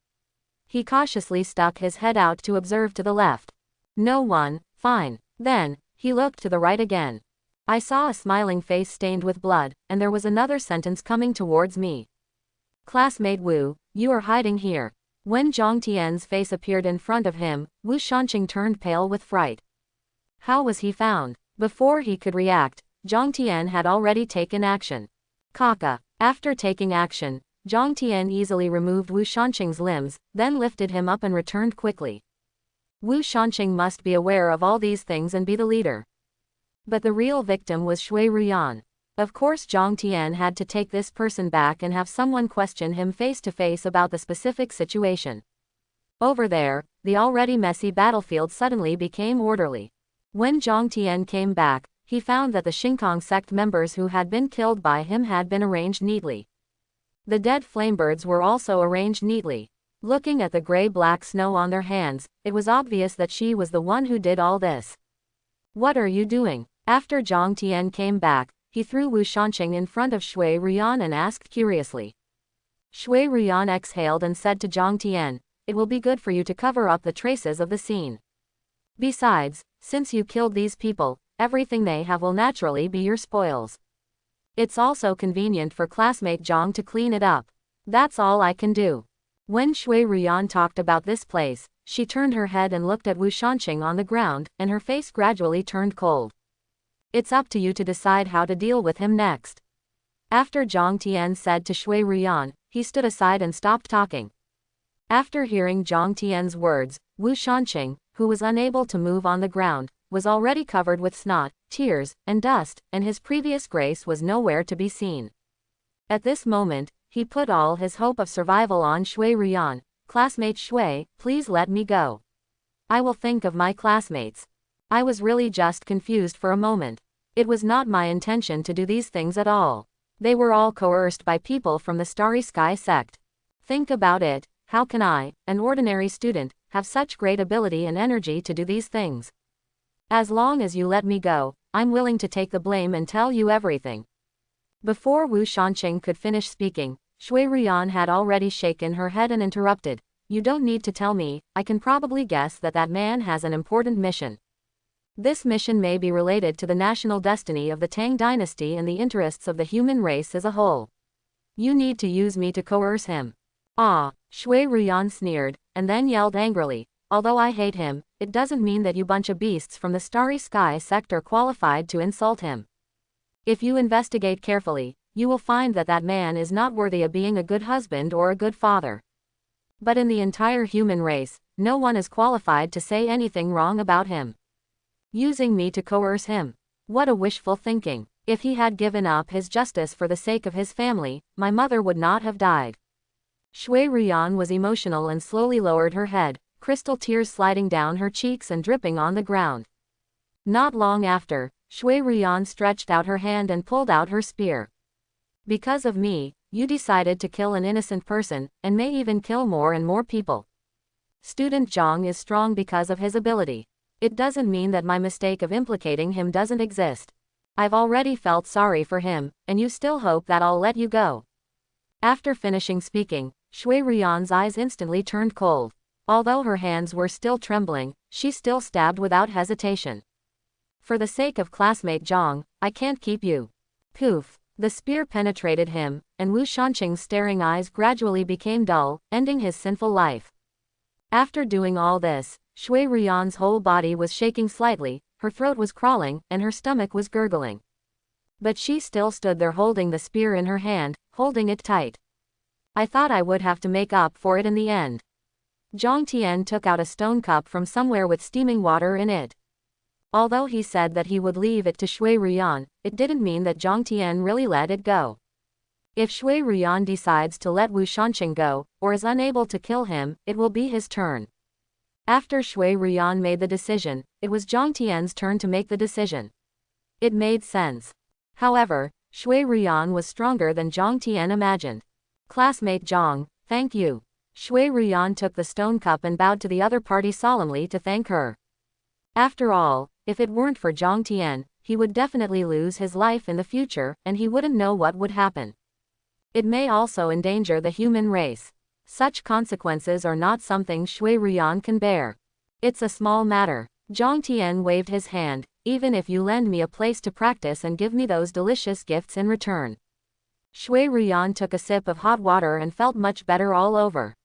He cautiously stuck his head out to observe to the left. No one. Fine. Then, he looked to the right again. I saw a smiling face stained with blood, and there was another sentence coming towards me. Classmate Wu, you are hiding here. When Jiang Tian's face appeared in front of him, Wu Shanqing turned pale with fright. How was he found? Before he could react, Jiang Tian had already taken action. Kaka. After taking action, Jiang Tian easily removed Wu Shanqing's limbs, then lifted him up and returned quickly. Wu Shanqing must be aware of all these things and be the leader. But the real victim was Shui Ruyan. Of course Jiang Tian had to take this person back and have someone question him face to face about the specific situation. Over there, the already messy battlefield suddenly became orderly. When Jiang Tian came back, he found that the Xingkong sect members who had been killed by him had been arranged neatly. The dead flamebirds were also arranged neatly. Looking at the gray-black snow on their hands, it was obvious that she was the one who did all this. What are you doing? After Jiang Tian came back, he threw Wu Shanqing in front of Shui Ruyan and asked curiously. Shui Ruyan exhaled and said to Jiang Tian, it will be good for you to cover up the traces of the scene. Besides, since you killed these people, everything they have will naturally be your spoils. It's also convenient for classmate Jiang to clean it up. That's all I can do. When Shui Rian talked about this place, she turned her head and looked at Wu Shanqing on the ground, and her face gradually turned cold. It's up to you to decide how to deal with him next. After Jiang Tian said to Shui Rian, he stood aside and stopped talking. After hearing Jiang Tian's words, Wu Shanqing, who was unable to move on the ground, was already covered with snot, tears, and dust, and his previous grace was nowhere to be seen. At this moment, he put all his hope of survival on Shui Rian. Classmate Shui, please let me go. I will think of my classmates. I was really just confused for a moment. It was not my intention to do these things at all. They were all coerced by people from the Starry Sky sect. Think about it, how can I, an ordinary student, have such great ability and energy to do these things? As long as you let me go, I'm willing to take the blame and tell you everything. Before Wu Shanqing could finish speaking, Shui Rian had already shaken her head and interrupted. You don't need to tell me, I can probably guess that that man has an important mission. This mission may be related to the national destiny of the Tang dynasty and the interests of the human race as a whole. You need to use me to coerce him. Ah, Shui Rian sneered, and then yelled angrily, although I hate him, it doesn't mean that you bunch of beasts from the Starry Sky sect are qualified to insult him. If you investigate carefully, you will find that that man is not worthy of being a good husband or a good father. But in the entire human race, no one is qualified to say anything wrong about him. Using me to coerce him. What a wishful thinking. If he had given up his justice for the sake of his family, my mother would not have died. Shui Rian was emotional and slowly lowered her head, crystal tears sliding down her cheeks and dripping on the ground. Not long after, Shui Rian stretched out her hand and pulled out her spear. Because of me, you decided to kill an innocent person, and may even kill more and more people. Student Jiang is strong because of his ability. It doesn't mean that my mistake of implicating him doesn't exist. I've already felt sorry for him, and you still hope that I'll let you go. After finishing speaking, Shui Rian's eyes instantly turned cold. Although her hands were still trembling, she still stabbed without hesitation. For the sake of classmate Jiang, I can't keep you. Poof. The spear penetrated him, and Wu Shanqing's staring eyes gradually became dull, ending his sinful life. After doing all this, Shui Rian's whole body was shaking slightly, her throat was crawling, and her stomach was gurgling. But she still stood there holding the spear in her hand, holding it tight. I thought I would have to make up for it in the end. Jiang Tian took out a stone cup from somewhere with steaming water in it. Although he said that he would leave it to Shui Rian, it didn't mean that Jiang Tian really let it go. If Shui Rian decides to let Wu Shanqing go, or is unable to kill him, it will be his turn. After Shui Rian made the decision, it was Jiang Tian's turn to make the decision. It made sense. However, Shui Rian was stronger than Jiang Tian imagined. Classmate Jiang, thank you. Shui Rian took the stone cup and bowed to the other party solemnly to thank her. After all, if it weren't for Jiang Tian, he would definitely lose his life in the future, and he wouldn't know what would happen. It may also endanger the human race. Such consequences are not something Shui Rian can bear. It's a small matter. Jiang Tian waved his hand, even if you lend me a place to practice and give me those delicious gifts in return. Shui Rian took a sip of hot water and felt much better all over.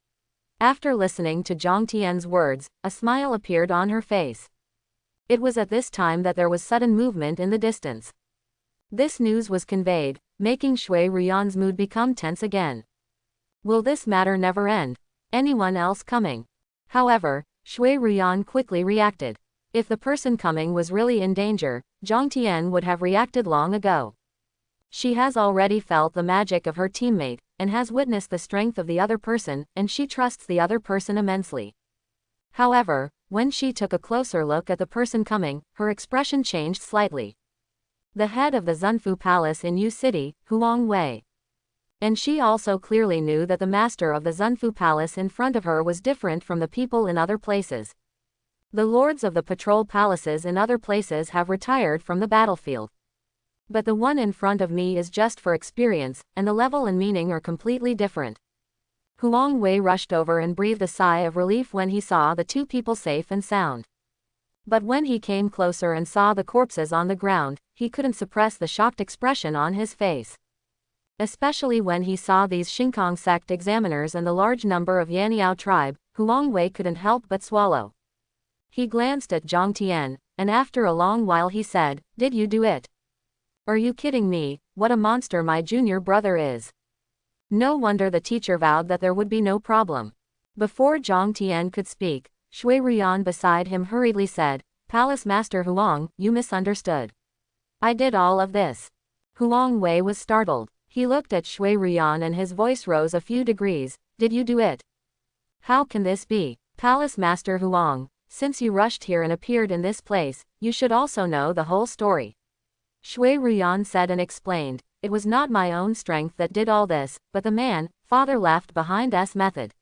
After listening to Jiang Tian's words, a smile appeared on her face. It was at this time that there was sudden movement in the distance. This news was conveyed, making Shui Rian's mood become tense again. Will this matter never end? Anyone else coming? However, Shui Rian quickly reacted. If the person coming was really in danger, Jiang Tian would have reacted long ago. She has already felt the magic of her teammate, and has witnessed the strength of the other person, and she trusts the other person immensely. However, when she took a closer look at the person coming, her expression changed slightly. The head of the Zunfu Palace in Yu City, Huang Wei. And she also clearly knew that the master of the Zunfu Palace in front of her was different from the people in other places. The lords of the patrol palaces in other places have retired from the battlefield. But the one in front of me is just for experience, and the level and meaning are completely different. Huang Wei rushed over and breathed a sigh of relief when he saw the two people safe and sound. But when he came closer and saw the corpses on the ground, he couldn't suppress the shocked expression on his face. Especially when he saw these Xingkong sect examiners and the large number of Yaniao tribe, Huang Wei couldn't help but swallow. He glanced at Jiang Tian, and after a long while he said, "Did you do it? Are you kidding me? What a monster my junior brother is." No wonder the teacher vowed that there would be no problem. Before Jiang Tian could speak, Shui Ruyan beside him hurriedly said, "Palace Master Huang, you misunderstood. I did all of this." Huang Wei was startled. He looked at Shui Ruyan and his voice rose a few degrees. "Did you do it? How can this be? Palace Master Huang, since you rushed here and appeared in this place, you should also know the whole story." Shui Ruyan said and explained, "It was not my own strength that did all this, but the man, father left behind's method.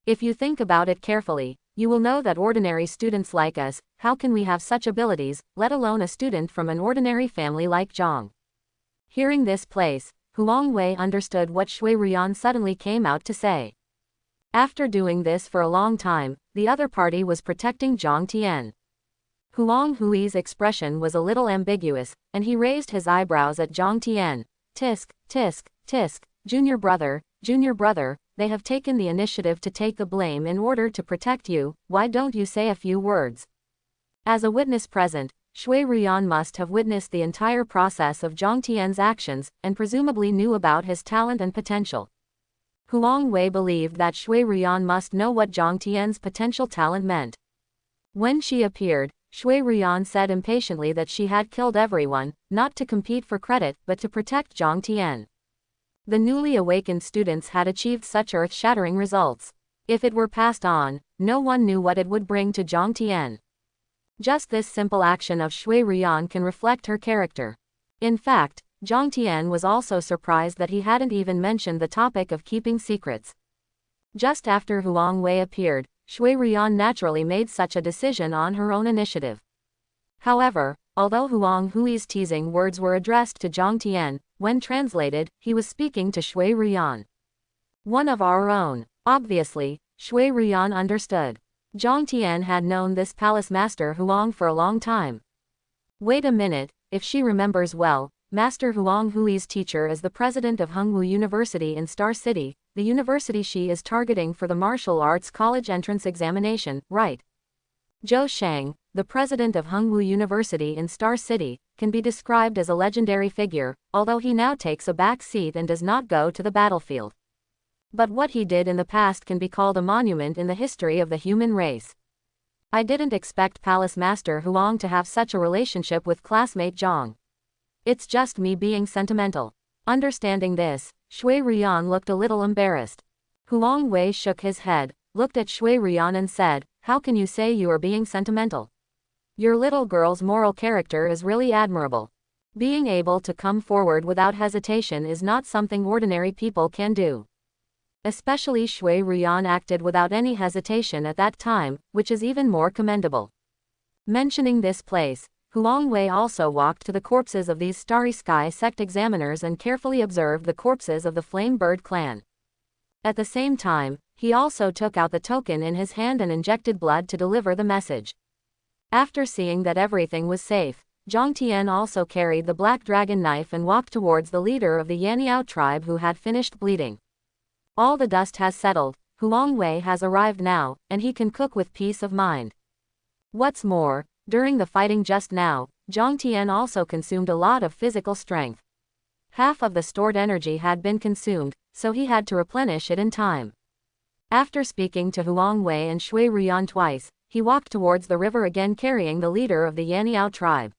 If you think about it carefully, you will know that ordinary students like us, how can we have such abilities, let alone a student from an ordinary family like Zhang?" Hearing this place, Huang Wei understood what Shui Ruyan suddenly came out to say. After doing this for a long time, the other party was protecting Jiang Tian. Huang Hui's expression was a little ambiguous, and he raised his eyebrows at Jiang Tian. "Tisk, tisk, tisk, junior brother, they have taken the initiative to take the blame in order to protect you, why don't you say a few words?" As a witness present, Shui Ruyan must have witnessed the entire process of Jiang Tian's actions, and presumably knew about his talent and potential. Huang Wei believed that Shui Ruyan must know what Jiang Tian's potential talent meant. When she appeared, Shui Ruyan said impatiently that she had killed everyone, not to compete for credit, but to protect Jiang Tian. The newly awakened students had achieved such earth-shattering results. If it were passed on, no one knew what it would bring to Jiang Tian. Just this simple action of Shui Ruyan can reflect her character. In fact, Jiang Tian was also surprised that he hadn't even mentioned the topic of keeping secrets. Just after Huang Wei appeared, Shui Ruyan naturally made such a decision on her own initiative. However, although Huang Hui's teasing words were addressed to Jiang Tian, when translated, he was speaking to Shui Ruyan. "One of our own." Obviously, Shui Ruyan understood. Jiang Tian had known this palace master Huang for a long time. Wait a minute, if she remembers well, Master Huang Hui's teacher is the president of Hengwu University in Star City, the university she is targeting for the martial arts college entrance examination, right? Zhou Shang, the president of Hengwu University in Star City, can be described as a legendary figure, although he now takes a back seat and does not go to the battlefield. But what he did in the past can be called a monument in the history of the human race. I didn't expect Palace Master Huang to have such a relationship with classmate Zhang. It's just me being sentimental. Understanding this, Shui Ruyan looked a little embarrassed. Huang Wei shook his head, looked at Shui Ruyan and said, "How can you say you are being sentimental? Your little girl's moral character is really admirable. Being able to come forward without hesitation is not something ordinary people can do." Especially Shui Ruyan acted without any hesitation at that time, which is even more commendable. Mentioning this place, Huang Wei also walked to the corpses of these Starry Sky sect examiners and carefully observed the corpses of the Flame Bird clan. At the same time, he also took out the token in his hand and injected blood to deliver the message. After seeing that everything was safe, Jiang Tian also carried the black dragon knife and walked towards the leader of the Yaniao tribe who had finished bleeding. All the dust has settled, Huang Wei has arrived now, and he can cook with peace of mind. What's more, during the fighting just now, Jiang Tian also consumed a lot of physical strength. Half of the stored energy had been consumed, so he had to replenish it in time. After speaking to Huang Wei and Shui Ruyan twice, he walked towards the river again carrying the leader of the Yaniao tribe.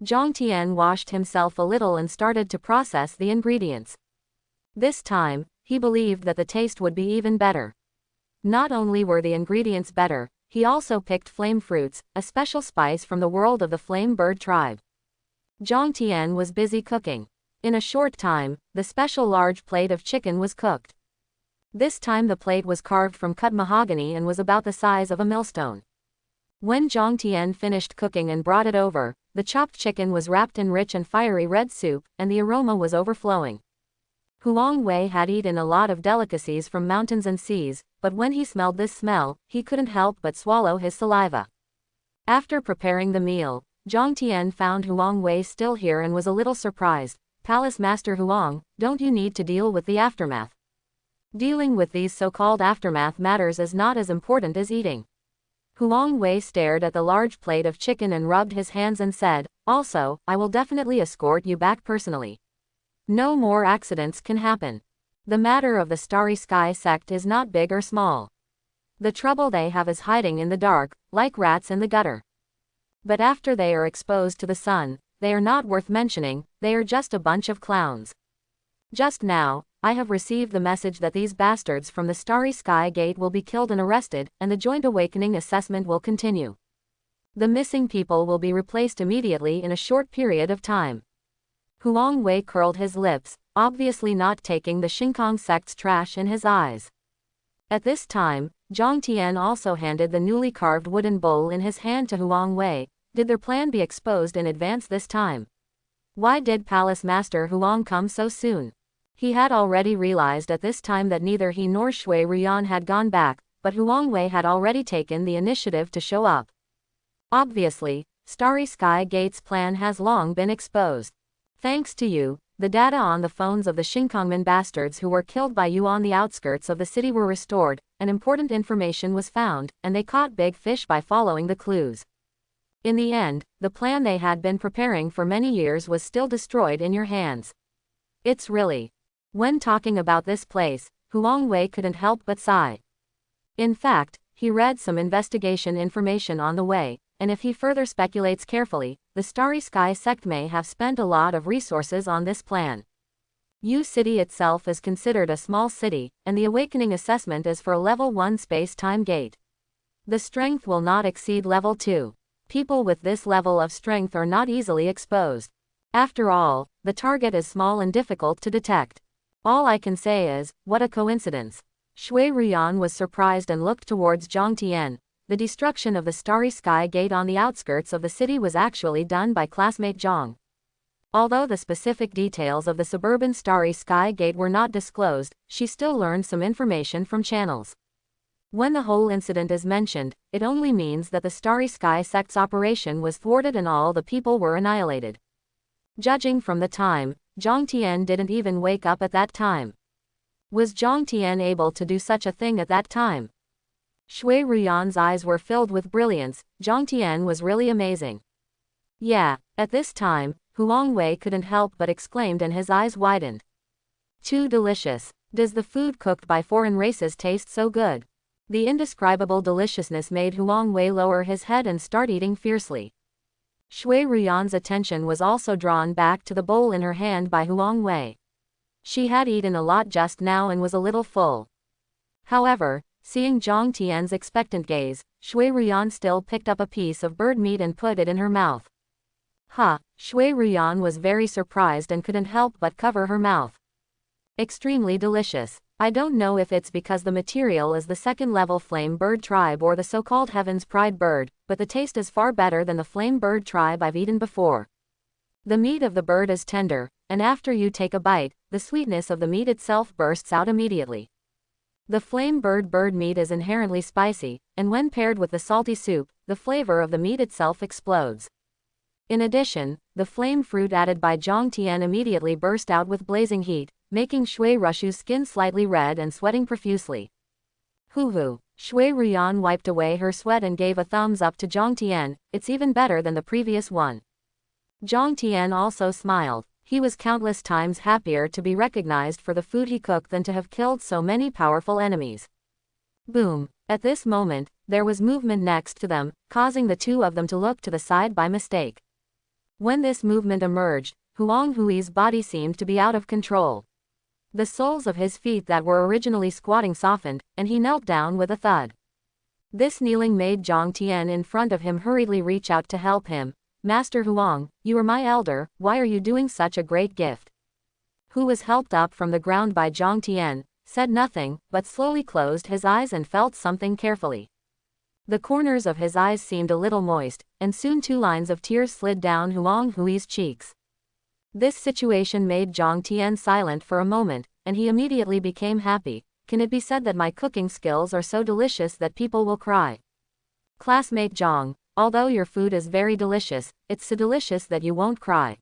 Jiang Tian washed himself a little and started to process the ingredients. This time, he believed that the taste would be even better. Not only were the ingredients better, he also picked flame fruits, a special spice from the world of the Flame Bird tribe. Jiang Tian was busy cooking. In a short time, the special large plate of chicken was cooked. This time the plate was carved from cut mahogany and was about the size of a millstone. When Jiang Tian finished cooking and brought it over, the chopped chicken was wrapped in rich and fiery red soup, and the aroma was overflowing. Huang Wei had eaten a lot of delicacies from mountains and seas, but when he smelled this smell, he couldn't help but swallow his saliva. After preparing the meal, Jiang Tian found Huang Wei still here and was a little surprised. Palace Master Huang, don't you need to deal with the aftermath? Dealing with these so-called aftermath matters is not as important as eating. Huang Wei stared at the large plate of chicken and rubbed his hands and said, also, I will definitely escort you back personally. No more accidents can happen. The matter of the Starry Sky sect is not big or small. The trouble they have is hiding in the dark, like rats in the gutter. But after they are exposed to the sun, they are not worth mentioning, they are just a bunch of clowns. Just now, I have received the message that these bastards from the Starry Sky Gate will be killed and arrested, and the Joint Awakening assessment will continue. The missing people will be replaced immediately in a short period of time. Huang Wei curled his lips, obviously not taking the Xingkang sect's trash in his eyes. At this time, Jiang Tian also handed the newly carved wooden bowl in his hand to Huang Wei. Did their plan be exposed in advance this time? Why did Palace Master Huang come so soon? He had already realized at this time that neither he nor Shui Ruyan had gone back, but Huang Wei had already taken the initiative to show up. Obviously, Starry Sky Gate's plan has long been exposed. Thanks to you, the data on the phones of the Xingkangmen bastards who were killed by you on the outskirts of the city were restored, and important information was found, and they caught big fish by following the clues. In the end, the plan they had been preparing for many years was still destroyed in your hands. It's really... When talking about this place, Huang Wei couldn't help but sigh. In fact, he read some investigation information on the way, and if he further speculates carefully, the Starry Sky sect may have spent a lot of resources on this plan. Yu City itself is considered a small city, and the awakening assessment is for a level 1 space-time gate. The strength will not exceed level 2. People with this level of strength are not easily exposed. After all, the target is small and difficult to detect. All I can say is, what a coincidence. Shui Ruyan was surprised and looked towards Jiang Tian. The destruction of the Starry Sky Gate on the outskirts of the city was actually done by classmate Jiang. Although the specific details of the suburban Starry Sky Gate were not disclosed, she still learned some information from channels. When the whole incident is mentioned, it only means that the Starry Sky sect's operation was thwarted and all the people were annihilated. Judging from the time, Jiang Tian didn't even wake up at that time. Was Jiang Tian able to do such a thing at that time? Shui Ruyan's eyes were filled with brilliance. Jiang Tian was really amazing. Yeah, at this time, Huang Wei couldn't help but exclaimed and his eyes widened. Too delicious. Does the food cooked by foreign races taste so good? The indescribable deliciousness made Huang Wei lower his head and start eating fiercely. Shui Ruyan's attention was also drawn back to the bowl in her hand by Huang Wei. She had eaten a lot just now and was a little full. However, seeing Jiang Tian's expectant gaze, Shui Ruyan still picked up a piece of bird meat and put it in her mouth. Shui Ruyan was very surprised and couldn't help but cover her mouth. Extremely delicious. I don't know if it's because the material is the second-level flame bird tribe or the so-called Heaven's Pride bird, but the taste is far better than the flame bird tribe I've eaten before. The meat of the bird is tender, and after you take a bite, the sweetness of the meat itself bursts out immediately. The flame bird meat is inherently spicy, and when paired with the salty soup, the flavor of the meat itself explodes. In addition, the flame fruit added by Jiang Tian immediately burst out with blazing heat, making Shui Rushu's skin slightly red and sweating profusely. Hoo-hoo. Shui Ruyan wiped away her sweat and gave a thumbs up to Jiang Tian. It's even better than the previous one. Jiang Tian also smiled. He was countless times happier to be recognized for the food he cooked than to have killed so many powerful enemies. Boom. At this moment, there was movement next to them, causing the two of them to look to the side by mistake. When this movement emerged, Huang Hui's body seemed to be out of control. The soles of his feet that were originally squatting softened, and he knelt down with a thud. This kneeling made Jiang Tian in front of him hurriedly reach out to help him. Master Huang, you are my elder, why are you doing such a great gift? Hu was helped up from the ground by Jiang Tian, said nothing, but slowly closed his eyes and felt something carefully. The corners of his eyes seemed a little moist, and soon 2 lines of tears slid down Huang Hui's cheeks. This situation made Jiang Tian silent for a moment, and he immediately became happy. Can it be said that my cooking skills are so delicious that people will cry? Classmate Jiang, although your food is very delicious, it's so delicious that you won't cry.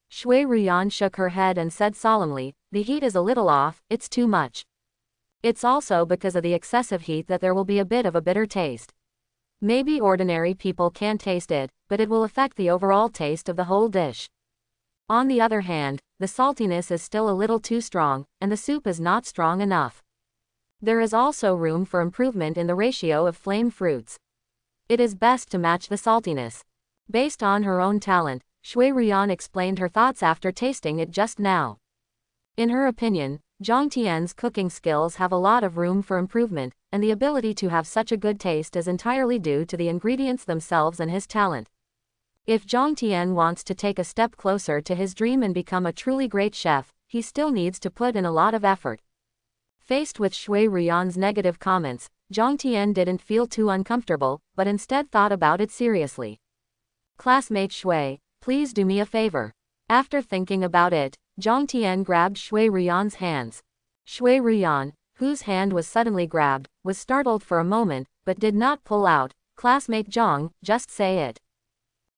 Shui Ruyan shook her head and said solemnly, the heat is a little off, it's too much. It's also because of the excessive heat that there will be a bit of a bitter taste. Maybe ordinary people can't taste it, but it will affect the overall taste of the whole dish. On the other hand, the saltiness is still a little too strong, and the soup is not strong enough. There is also room for improvement in the ratio of flame fruits. It is best to match the saltiness. Based on her own talent, Shui Ruyan explained her thoughts after tasting it just now. In her opinion, Jiang Tian's cooking skills have a lot of room for improvement, and the ability to have such a good taste is entirely due to the ingredients themselves and his talent. If Jiang Tian wants to take a step closer to his dream and become a truly great chef, he still needs to put in a lot of effort. Faced with Shui Ruyan's negative comments, Jiang Tian didn't feel too uncomfortable, but instead thought about it seriously. Classmate Shui, please do me a favor. After thinking about it, Jiang Tian grabbed Shui Ruyan's hands. Shui Ruyan, whose hand was suddenly grabbed, was startled for a moment, but did not pull out, classmate Jiang, just say it.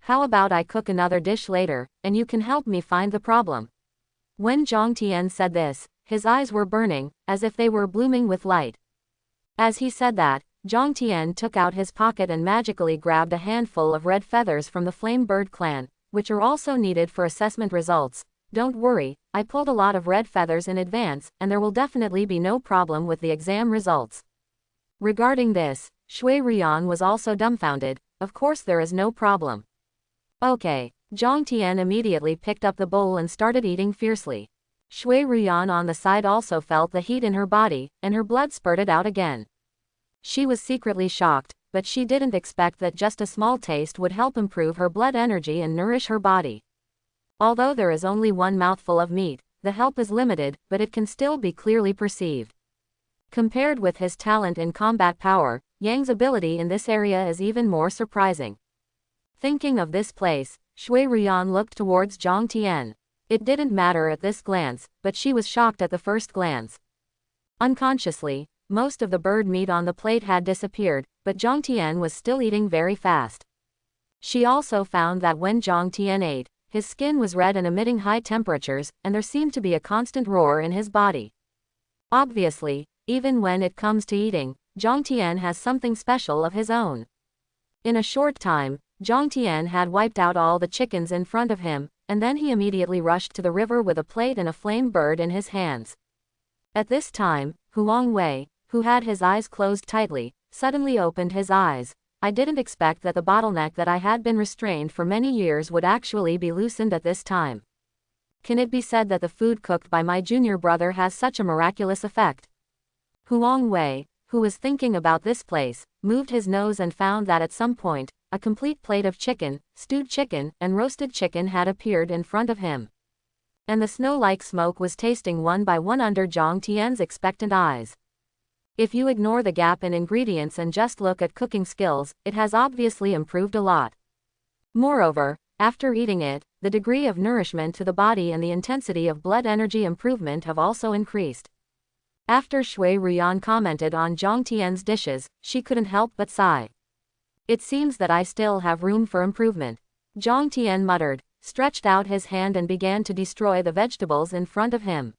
How about I cook another dish later, and you can help me find the problem? When Jiang Tian said this, his eyes were burning, as if they were blooming with light. As he said that, Jiang Tian took out his pocket and magically grabbed a handful of red feathers from the Flame Bird clan, which are also needed for assessment results. Don't worry, I pulled a lot of red feathers in advance, and there will definitely be no problem with the exam results. Regarding this, Shui Ruyan was also dumbfounded. Of course there is no problem. Okay. Jiang Tian immediately picked up the bowl and started eating fiercely. Shui Ruyan on the side also felt the heat in her body, and her blood spurted out again. She was secretly shocked, but she didn't expect that just a small taste would help improve her blood energy and nourish her body. Although there is only one mouthful of meat, the help is limited, but it can still be clearly perceived. Compared with his talent in combat power, Yang's ability in this area is even more surprising. Thinking of this place, Shui Ruyan looked towards Jiang Tian. It didn't matter at this glance, but she was shocked at the first glance. Unconsciously, most of the bird meat on the plate had disappeared, but Jiang Tian was still eating very fast. She also found that when Jiang Tian ate, his skin was red and emitting high temperatures, and there seemed to be a constant roar in his body. Obviously, even when it comes to eating, Jiang Tian has something special of his own. In a short time, Jiang Tian had wiped out all the chickens in front of him, and then he immediately rushed to the river with a plate and a flame bird in his hands. At this time, Huang Wei, who had his eyes closed tightly, suddenly opened his eyes. I didn't expect that the bottleneck that I had been restrained for many years would actually be loosened at this time. Can it be said that the food cooked by my junior brother has such a miraculous effect? Huang Wei, who was thinking about this place, moved his nose and found that at some point, a complete plate of chicken, stewed chicken, and roasted chicken had appeared in front of him. And the snow-like smoke was tasting one by one under Jiang Tian's expectant eyes. If you ignore the gap in ingredients and just look at cooking skills, it has obviously improved a lot. Moreover, after eating it, the degree of nourishment to the body and the intensity of blood energy improvement have also increased. After Shui Ruyan commented on Jiang Tian's dishes, she couldn't help but sigh. It seems that I still have room for improvement. Jiang Tian muttered, stretched out his hand and began to destroy the vegetables in front of him.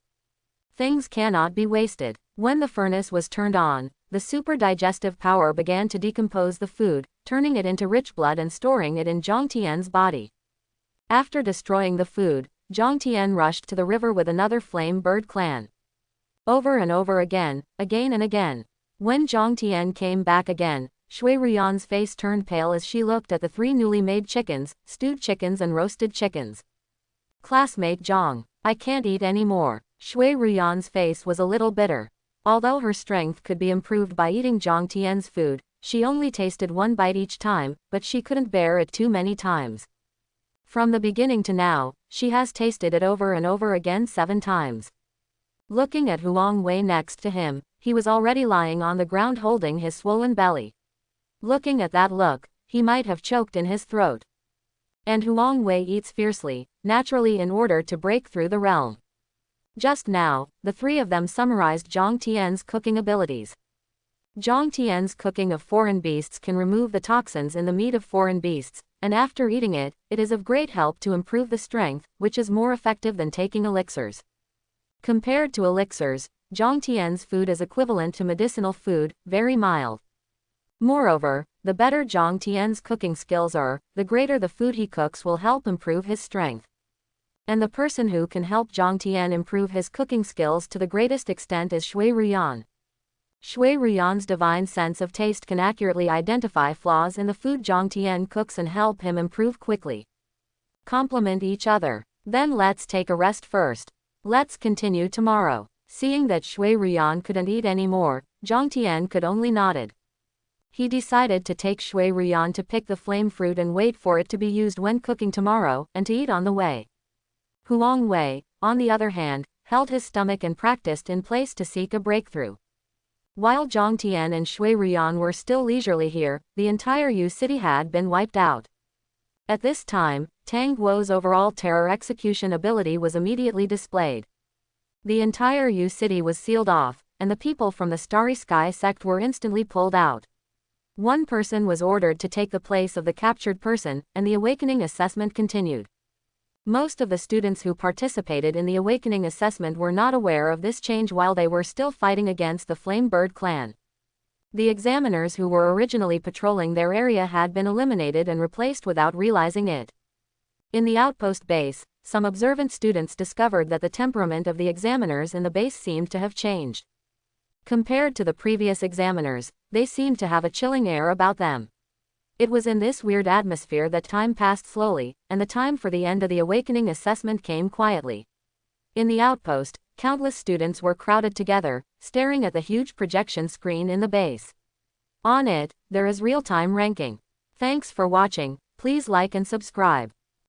Things cannot be wasted. When the furnace was turned on, the super digestive power began to decompose the food, turning it into rich blood and storing it in Jiang Tian's body. After destroying the food, Jiang Tian rushed to the river with another Flame Bird clan. Over and over again and again. When Jiang Tian came back again, Shui Ruyan's face turned pale as she looked at the three newly made chickens, stewed chickens and roasted chickens. Classmate Jiang, I can't eat any more. Shui Ruyan's face was a little bitter. Although her strength could be improved by eating Jiang Tian's food, she only tasted one bite each time, but she couldn't bear it too many times. From the beginning to now, she has tasted it over and over again 7 times. Looking at Huang Wei next to him, he was already lying on the ground holding his swollen belly. Looking at that look, he might have choked in his throat. And Huang Wei eats fiercely, naturally in order to break through the realm. Just now, the three of them summarized Jiang Tian's cooking abilities. Jiang Tian's cooking of foreign beasts can remove the toxins in the meat of foreign beasts, and after eating it, it is of great help to improve the strength, which is more effective than taking elixirs. Compared to elixirs, Jiang Tian's food is equivalent to medicinal food, very mild. Moreover, the better Jiang Tian's cooking skills are, the greater the food he cooks will help improve his strength. And the person who can help Jiang Tian improve his cooking skills to the greatest extent is Shui Ruyan. Shui Ruyan's divine sense of taste can accurately identify flaws in the food Jiang Tian cooks and help him improve quickly. Complement each other. Then let's take a rest first. Let's continue tomorrow. Seeing that Shui Ruyan couldn't eat anymore, Jiang Tian could only nodded. He decided to take Shui Ruyan to pick the flame fruit and wait for it to be used when cooking tomorrow, and to eat on the way. Huang Wei, on the other hand, held his stomach and practiced in place to seek a breakthrough. While Jiang Tian and Shui Ruyan were still leisurely here, the entire Yu city had been wiped out. At this time, Tang Guo's overall terror execution ability was immediately displayed. The entire Yu city was sealed off, and the people from the Starry Sky sect were instantly pulled out. One person was ordered to take the place of the captured person, and the awakening assessment continued. Most of the students who participated in the awakening assessment were not aware of this change while they were still fighting against the Flame Bird clan. The examiners who were originally patrolling their area had been eliminated and replaced without realizing it. In the outpost base, some observant students discovered that the temperament of the examiners in the base seemed to have changed. Compared to the previous examiners, they seemed to have a chilling air about them. It was in this weird atmosphere that time passed slowly, and the time for the end of the awakening assessment came quietly. In the outpost, countless students were crowded together, staring at the huge projection screen in the base. On it, there is real-time ranking. Thanks for watching. Please like and subscribe.